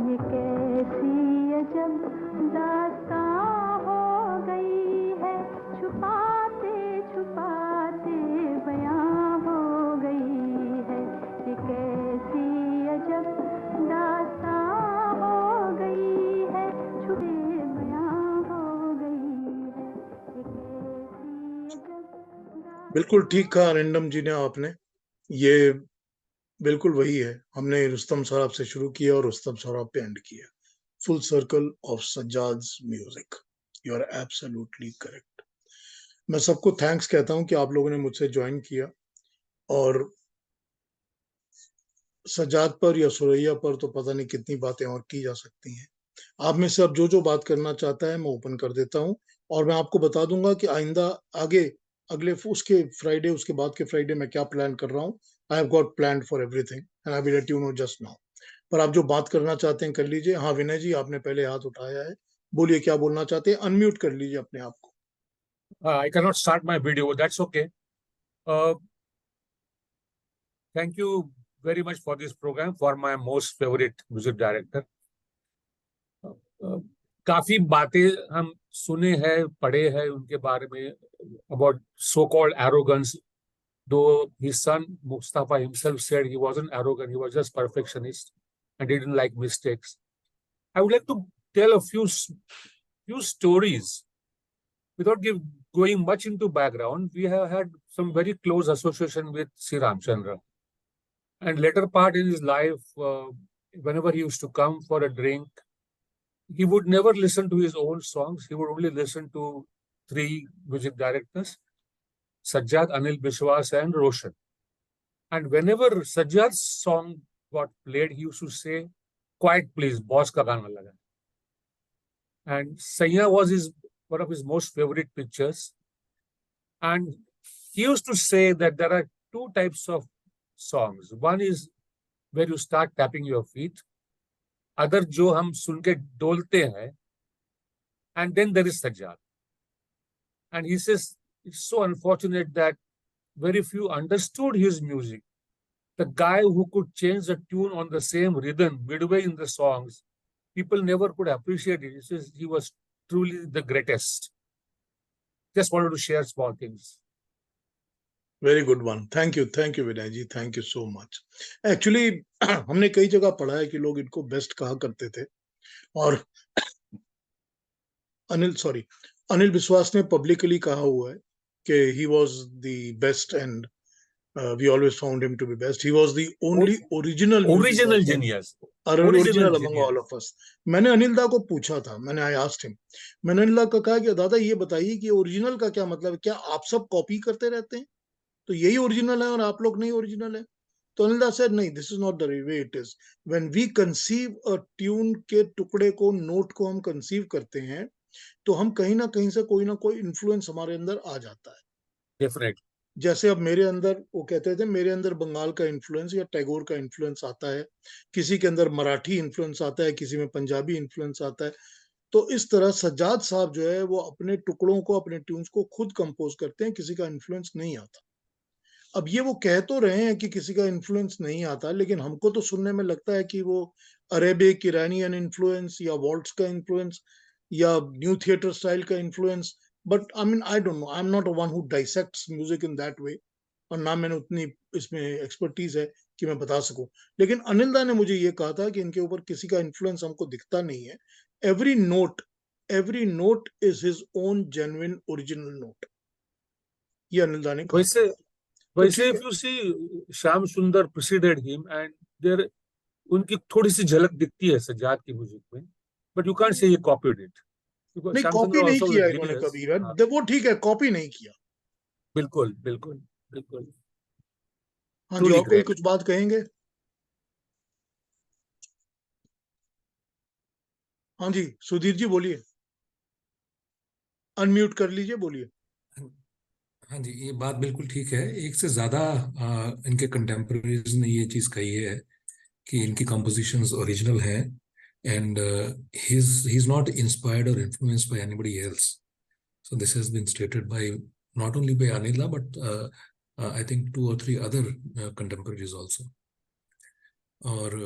ये कैसी अजब दास्तां हो गई है, छुपाते छुपाते बयां हो गई है। ये कैसी अजब दास्तां हो गई है, छुपे बयां हो गई है। ये कैसी अजब बिल्कुल ठीक कहा रैंडम जी ने आपने, ये बिल्कुल वही है। हमने रुस्तम सोहराब से शुरू किया और रुस्तम सोहराब पे एंड किया। Full circle of Sajjad's music, you are absolutely correct. मैं सबको थैंक्स कहता हूं कि आप लोगों ने मुझसे ज्वाइन किया, और सज्जाद पर या सुरैया पर तो पता नहीं कितनी बातें और की जा सकती हैं। आप में से अब जो जो बात करना चाहता है मैं ओपन कर देता हूं, और मैं आपको बता दूंगा कि आइंदा आगे अगले उसके फ्राइडे, उसके बाद के फ्राइडे मैं क्या प्लान कर रहा हूं। I have got plan for everything and I will let you know just now. पर आप जो बात करना चाहते हैं कर लीजिए। हाँ विनय जी, आपने पहले हाथ उठाया है, बोलिए क्या बोलना चाहते हैं, अनम्यूट कर लीजिए अपने आप को। I cannot start my video. That's okay. Thank you very much for this program, for my most favorite music director. काफी बातें हम सुने हैं, पढ़े हैं उनके बारे में, about so-called arrogance. Though his son Mustafa himself said he wasn't arrogant, he was just perfectionist and didn't like mistakes. I would like to tell a few stories. Without going much into background, we have had some very close association with Sri Ramchandra. And later part in his life, whenever he used to come for a drink, he would never listen to his own songs. He would only listen to 3 music directors, Sajjad, Anil Biswas and Roshan. And whenever Sajjad's song got played, he used to say, "Quiet please, boss ka gana laga." and Saiya was one of his most favorite pictures. And he used to say that there are two types of songs. One is where you start tapping your feet, other जो हम सुन के डोलते हैं, and then there is Sajjad. And he says it's so unfortunate that very few understood his music. The guy who could change the tune on the same rhythm midway in the songs, people never could appreciate it. He says he was truly the greatest. Just wanted to share small things. Very good one. Thank you Vinay ji, thank you so much. Actually हमने कई जगह पढ़ा है कि लोग इनको best कहा करते थे, और अनिल विश्वास ने पब्लिकली कहा हुआ है कि he was the best and we always found him to be best. He was the only original genius. Original among all of us. मैंने अनिल दा को पूछा था, I asked him, मैंने अनिल दा को कहा कि दादा ये बताइए कि ओरिजिनल का क्या मतलब है, क्या आप सब कॉपी करते रहते हैं तो यही ओरिजिनल है और आप लोग नहीं ओरिजिनल है? तो अनिल दा said नहीं, this is not the way it is. When we conceive a tune के टुकड़े को, नोट को हम conceive करते हैं तो हम कहीं ना कहीं से कोई ना कोई इन्फ्लुएंस हमारे अंदर आ जाता है. डेफिनेट. जैसे अब मेरे अंदर, वो कहते थे मेरे अंदर बंगाल का इन्फ्लुएंस या टैगोर का इन्फ्लुएंस आता है, किसी के अंदर मराठी इन्फ्लुएंस आता है, किसी में पंजाबी इन्फ्लुएंस आता है. तो इस तरह सज्जाद साहब जो है वो अपने टुकड़ों को, अपने ट्यून्स को खुद कंपोज करते हैं, किसी का इन्फ्लुएंस नहीं आता. अब ये वो कह तो रहे हैं कि किसी का इन्फ्लुएंस नहीं आता, लेकिन हमको तो सुनने में लगता है कि वो अरेबिक, इरानियन इन्फ्लुएंस या वॉल्ट्स का इन्फ्लुएंस या न्यू थिएटर स्टाइल का influence. But I mean I don't know, I am not one who dissects music in that way, और ना मैंने उतनी इसमें एक्सपर्टीज है कि मैं बता सकूं. लेकिन अनिल दा ने मुझे ये कहा था कि इनके ऊपर किसी का इन्फ्लुएंस हमको दिखता नहीं है. Every note is his own genuine original note. ये अनिल दा ने कहा. वैसे if you see श्याम सुंदर preceded him and there उनकी थोड़ी सी झलक दिखती है सज्जाद की म्यूजिक में, but you can't say he copied it. नहीं, कॉपी नहीं किया इन्होंने कभी. वो ठीक है, कॉपी नहीं किया. बिल्कुल. हाँ जी, और कोई कुछ बात कहेंगे? हाँ जी, सुधीर जी बोलिए, अनम्यूट कर लीजिए, बोलिए. हाँ जी, ये बात बिल्कुल ठीक है. एक से ज्यादा इनके कंटेम्पररीज ने ये चीज कही है कि इनकी कंपोजिशंस ओरिजिनल हैं and he's not inspired or influenced by anybody else. So this has been stated by not only by Anila but I think 2 or 3 other contemporaries also. और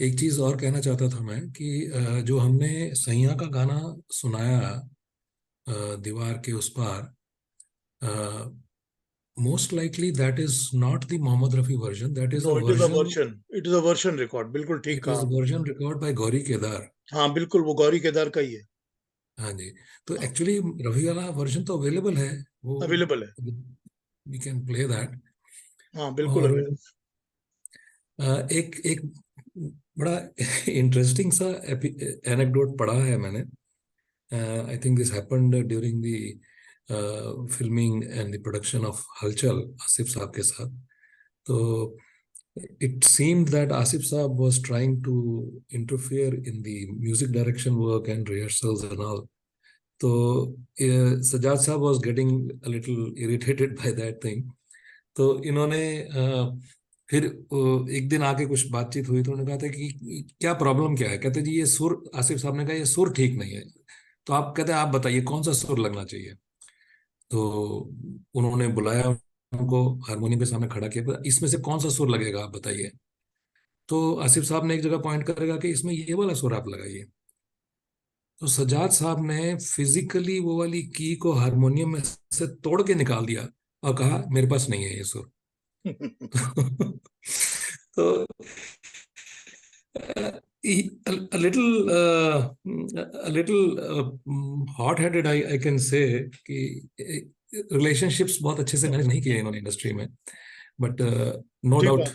एक चीज और कहना चाहता था मैं कि जो हमने सैया का गाना सुनाया दीवार के उस पार, most likely that is not the Mohammad Rafi version. That is it is a version record. बिल्कुल ठीक कहा. It is a version record by Gauri Kedar. हाँ बिल्कुल, वो गौरी केदार का ही है. हाँ जी, तो एक्चुअली रफी वाला वर्जन तो अवेलेबल है, वो अवेलेबल है. We can play that. हाँ बिल्कुल. एक बड़ा इंटरेस्टिंग सा एनेक्डोट पढ़ा है मैंने. I think this happened during the filming and the production of Halchal, Asif Saab के साथ. तो it seemed that Asif Saab was trying to interfere in the music direction work and rehearsals and all. So Sajjad Saab was getting a little irritated by that thing. तो इन्होंने फिर एक दिन आके कुछ बातचीत हुई तो उन्होंने कहा था कि क्या प्रॉब्लम क्या है. कहते जी ये सुर, आसिफ साहब ने कहा ये सुर ठीक नहीं है. तो आप कहते हैं आप बताइए कौन सा सुर लगना चाहिए. तो उन्होंने बुलाया उनको, हारमोनियम के सामने खड़ा किया, इसमें से कौन सा सुर लगेगा आप बताइए. तो आसिफ साहब ने एक जगह पॉइंट करेगा कि इसमें ये वाला सुर आप लगाइए. तो सज्जाद साहब ने फिजिकली वो वाली की को हारमोनियम में से तोड़ के निकाल दिया और कहा मेरे पास नहीं है ये सुर. तो a little hot-headed I can say कि relationships बहुत अच्छे से मैनेज नहीं किए इन्होंने इंडस्ट्री में. But no doubt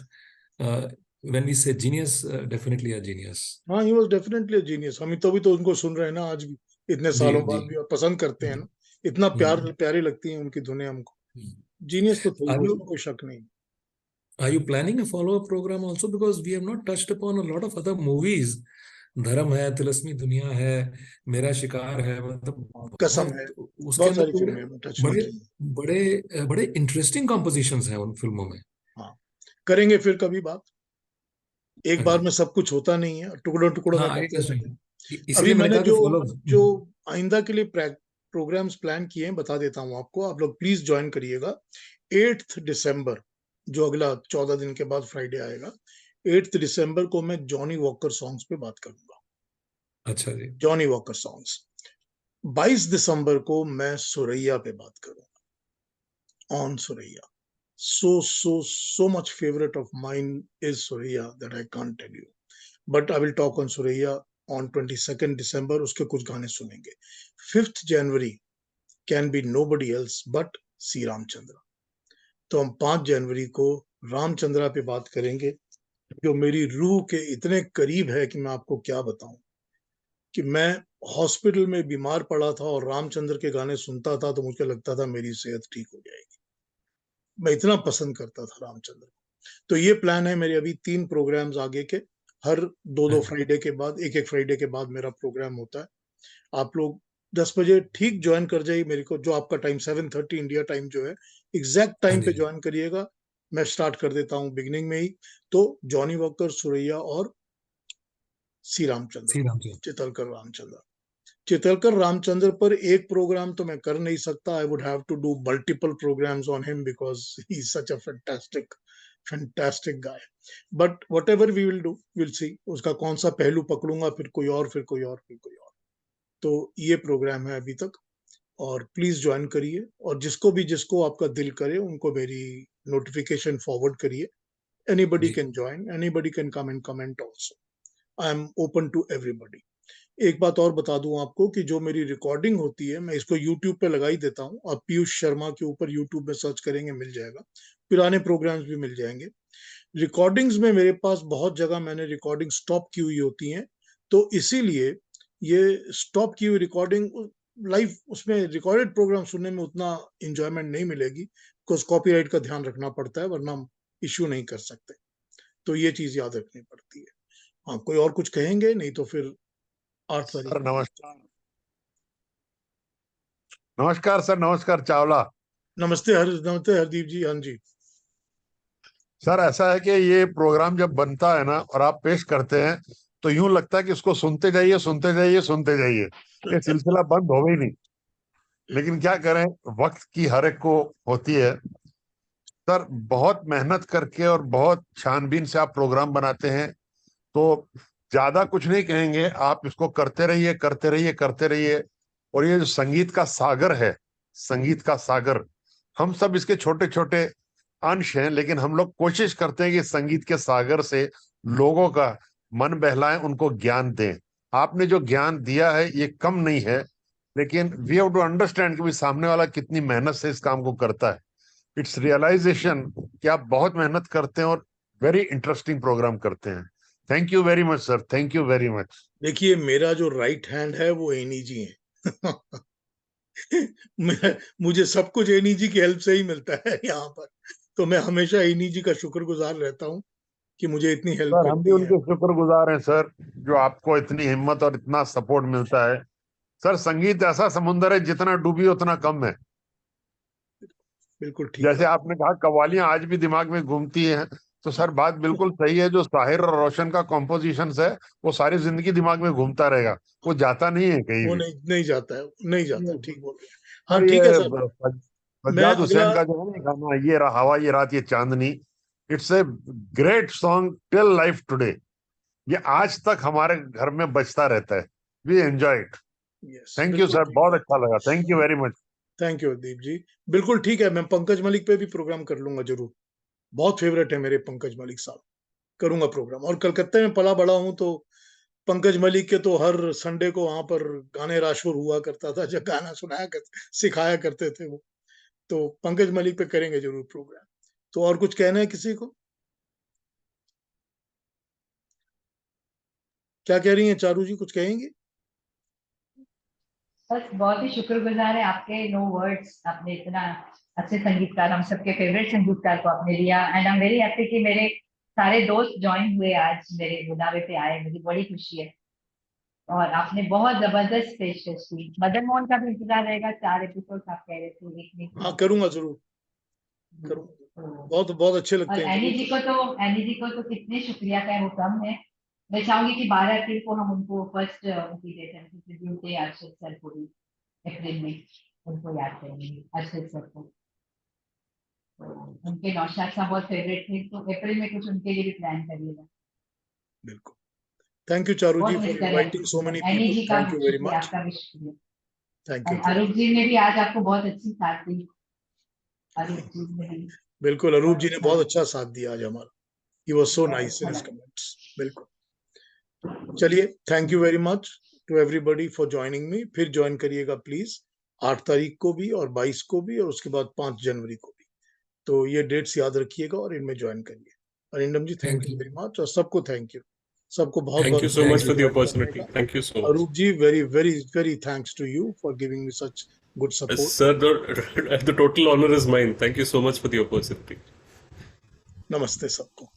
when we say genius, definitely a genius. हाँ, he was definitely a genius. हम तो भी तो उनको सुन रहे हैं ना आज भी, इतने सालों बाद भी, और पसंद करते हैं ना. इतना प्यारी लगती है उनकी धुनें हमको. जीनियस तो थे, उसमें कोई शक नहीं. Are you planning a follow-up program also? Because we have not touched upon a lot of other movies धर्म है, तिलस्मी दुनिया है, मेरा शिकार है, मतलब कसम है, बहुत उसके बहुत अंदर सारी तो फिल्में हैं, टच नहीं बड़े की। बड़े बड़े इंटरेस्टिंग कॉम्पोजिशंस हैं उन फिल्मों में। हाँ, करेंगे फिर कभी बात। एक हाँ बार जी, में सब कुछ होता नहीं है, टुकड़ों टुकड़ों में हाँ, करते रहते हैं। अभी इसलिए मैंने मैंने कहा कि जो फॉलो। जो आइंदा के लिए प्रोग्राम्स प्लान किए हैं बता देता हूँ आपको, आप लोग प्लीज ज्वाइन करिएगा। 8 दिसंबर, जो अगला 14 दिन के बाद फ्राइडे आएगा, 8 दिसंबर को मैं जॉनी वॉकर सॉन्ग्स पे बात करूंगा। अच्छा जी, जॉनी वॉकर सॉन्ग्स। 22 दिसंबर को मैं सुरैया पे बात करूंगा, on Suraiya. So much favorite of mine is Surya that I can't tell you. But I will talk on Surya on 22nd December. उसके कुछ गाने सुनेंगे। 5th January can be nobody else but सी रामचंद्र। तो हम 5 जनवरी को रामचंद्रा पे बात करेंगे, जो मेरी रूह के इतने करीब है कि मैं आपको क्या बताऊं। कि मैं हॉस्पिटल में बीमार पड़ा था और रामचंद्र के गाने सुनता था तो मुझे लगता था मेरी सेहत ठीक हो जाएगी। मैं इतना पसंद करता था रामचंद्र। तो ये प्लान है मेरे, अभी 3 प्रोग्राम्स आगे के, हर 2-2 फ्राइडे के बाद, एक फ्राइडे के बाद मेरा प्रोग्राम होता है। आप लोग 10 बजे ठीक ज्वाइन कर जाइए मेरे को, जो आपका टाइम 7:30 इंडिया टाइम जो है, एग्जैक्ट हाँ टाइम पे जी, ज्वाइन करिएगा। मैं स्टार्ट कर देता हूँ बिगिनिंग में ही। तो जॉनी वॉकर, सुरैया और सी रामचंद्र, श्री राम जी। चितलकर रामचंद्र। चितलकर रामचंद्र पर एक प्रोग्राम तो मैं कर नहीं सकता। I would have to do multiple programs on him because he is such a fantastic guy. But whatever we will do, will see उसका कौन सा पहलू पकड़ूंगा, फिर कोई और, फिर कोई और, फिर कोई और। तो ये प्रोग्राम है अभी तक, और प्लीज ज्वाइन करिए। और जिसको आपका दिल करे उनको मेरी नोटिफिकेशन फॉरवर्ड करिए। एनीबडी जी, can join, anybody can come and comment also. I am open to everybody. एक बात और बता दूं आपको कि जो मेरी रिकॉर्डिंग होती है, मैं इसको यूट्यूब पे लगा ही देता हूँ। आप पीयूष शर्मा के ऊपर यूट्यूब में सर्च करेंगे, मिल जाएगा। पुराने प्रोग्राम्स भी मिल जाएंगे। रिकॉर्डिंग्स में मेरे पास बहुत जगह मैंने रिकॉर्डिंग स्टॉप की हुई होती हैं, तो इसीलिए ये स्टॉप की हुई रिकॉर्डिंग लाइव, उसमें रिकॉर्डेड प्रोग्राम सुनने में उतना इंजॉयमेंट नहीं मिलेगी, बिकॉज कॉपीराइट का ध्यान रखना पड़ता है, वरना हम इश्यू नहीं कर सकते। तो ये चीज याद रखनी पड़ती है। हाँ, कोई और कुछ कहेंगे? नहीं तो फिर 8 तारीख। सर नमस्कार। नमस्कार सर, नमस्कार चावला। नमस्ते हरदीप जी। हाँ जी। सर ऐसा है कि ये प्रोग्राम जब बनता है ना और आप पेश करते हैं तो यूं लगता है कि इसको सुनते जाइए, सुनते जाइए, सुनते जाइए, ये सिलसिला बंद हो गई नहीं। लेकिन क्या करें, वक्त की हर एक को होती है। सर बहुत मेहनत करके और बहुत छानबीन से आप प्रोग्राम बनाते हैं, तो ज्यादा कुछ नहीं कहेंगे, आप इसको करते रहिए, करते रहिए, करते रहिए। और ये जो संगीत का सागर है, संगीत का सागर, हम सब इसके छोटे छोटे अंश हैं, लेकिन हम लोग कोशिश करते हैं कि संगीत के सागर से लोगों का मन बहलाएं, उनको ज्ञान दें। आपने जो ज्ञान दिया है ये कम नहीं है, लेकिन वी हैव टू अंडरस्टैंड कि भाई सामने वाला कितनी मेहनत से इस काम को करता है। इट्स रियलाइजेशन कि आप बहुत मेहनत करते हैं और वेरी इंटरेस्टिंग प्रोग्राम करते हैं। Thank you very much sir, thank you very much. देखिए, मेरा जो राइट हैंड है वो एनी जी है। मुझे सब कुछ एनी जी की हेल्प से ही मिलता है यहाँ पर। तो मैं हमेशा एनी जी का शुक्रगुजार रहता हूँ कि मुझे इतनी हेल्प सर हम भी करती है। उनके शुक्रगुजार हैं सर, जो आपको इतनी हिम्मत और इतना सपोर्ट मिलता है। सर संगीत ऐसा समुंदर है, जितना डूबी उतना कम है। बिल्कुल ठीक जैसे है। आपने कहा कव्वालियां आज भी दिमाग में घूमती हैं, तो सर बात बिल्कुल सही है। जो साहिर और रोशन का कॉम्पोजिशन है वो सारी जिंदगी दिमाग में घूमता रहेगा, वो जाता नहीं है कहीं वो भी। नहीं जाता है, नहीं जाता है, ठीक बोल रहे हैं। हाँ और ठीक है ये सर। मैं सज्जाद अगला, हुसैन का जो है ना गाना, ये हवा ये रात ये चांदनी, it's a great song till life today. ये आज तक हमारे घर में बजता रहता है। We enjoy it. Yes thank you बिल्कुल सर, ठीक बहुत बात अच्छा लगा, thank you very much. Thank you Deep ji. बिल्कुल ठीक है, मैं पंकज मलिक पे भी प्रोग्राम कर लूंगा जरूर। बहुत फेवरेट है मेरे पंकज मलिक साहब। करूंगा प्रोग्राम। और कलकत्ते में पला बड़ा हूं, तो पंकज मलिक के तो हर संडे को वहां पर गाने राशुर हुआ करता था, जब गाना सिखाया करते थे वो। तो पंकज मलिक पे करेंगे जरूर प्रोग्राम। तो और कुछ कहना है किसी को? क्या कह रही हैं चारू जी, कुछ कहेंगे? बस बहुत ही शुक्रगुजार है आपके, नो वर्ड्स। आपने इतना अच्छे संगीतकार, हम सबके फेवरेट संगीतकार को आपने लिया, and I am very happy कि मेरे सारे दोस्त ज्वाइन हुए, आज मेरे बुलावे पे आए, मुझे बड़ी खुशी है। और आपने बहुत जबरदस्त पेशकश की। मदन मोहन का भी इंतजार रहेगा, 4 एपिसोड आप कह रहे थे देखने के। हाँ करूंगा, जरूर करूंगा, बहुत बहुत अच्छे और लगते हैं। एनी जी को तो कितने शुक्रिया का वो कम है। मैं चाहूंगी कि 12 अप्रैल को हम उनको फर्स्ट उनकी date tribute day Arshad sir को भी अप्रैल में उनको याद करेंगे, अर्शद सर को। तो उनके नौशाद साहब बहुत फेवरेट थे, तो अप्रैल में कुछ उनके लिए भी प्लान करिएगा। बिल्कुल। थैंक यू चारू जी बहुत फॉर मिस कर inviting so many any people. जी का थैंक यू वेरी शुक्रिया, मच। आपका भी शुक्रिया। Thank you. अरूप जी ने भी आज आपको बहुत अच्छी साथ दी। अरूप जी ने भी बिल्कुल, अरूप जी ने अच्छा बहुत अच्छा साथ दिया आज हमारा। ही वाज सो बहुत नाइस इन अच्छा हिज लगा। कमेंट्स। बिल्कुल। चलिए, thank you very much to everybody for joining me. फिर ज्वाइन करिएगा प्लीज, 8 तारीख को भी और 22 को भी, और उसके बाद 5 जनवरी को भी। तो ये डेट्स याद रखिएगा और इनमें ज्वाइन करिए। Arindam ji thank Thank you you. Very much, और सबको थैंक यू, सबको बहुत Thank बहुत you so Thank much you. for the join opportunity. करने का। Thank you so much. Aroop ji, very very very thanks to you for giving me such good support. Sir, the total honor is mine. Thank you so much for the opportunity. नमस्ते सबको।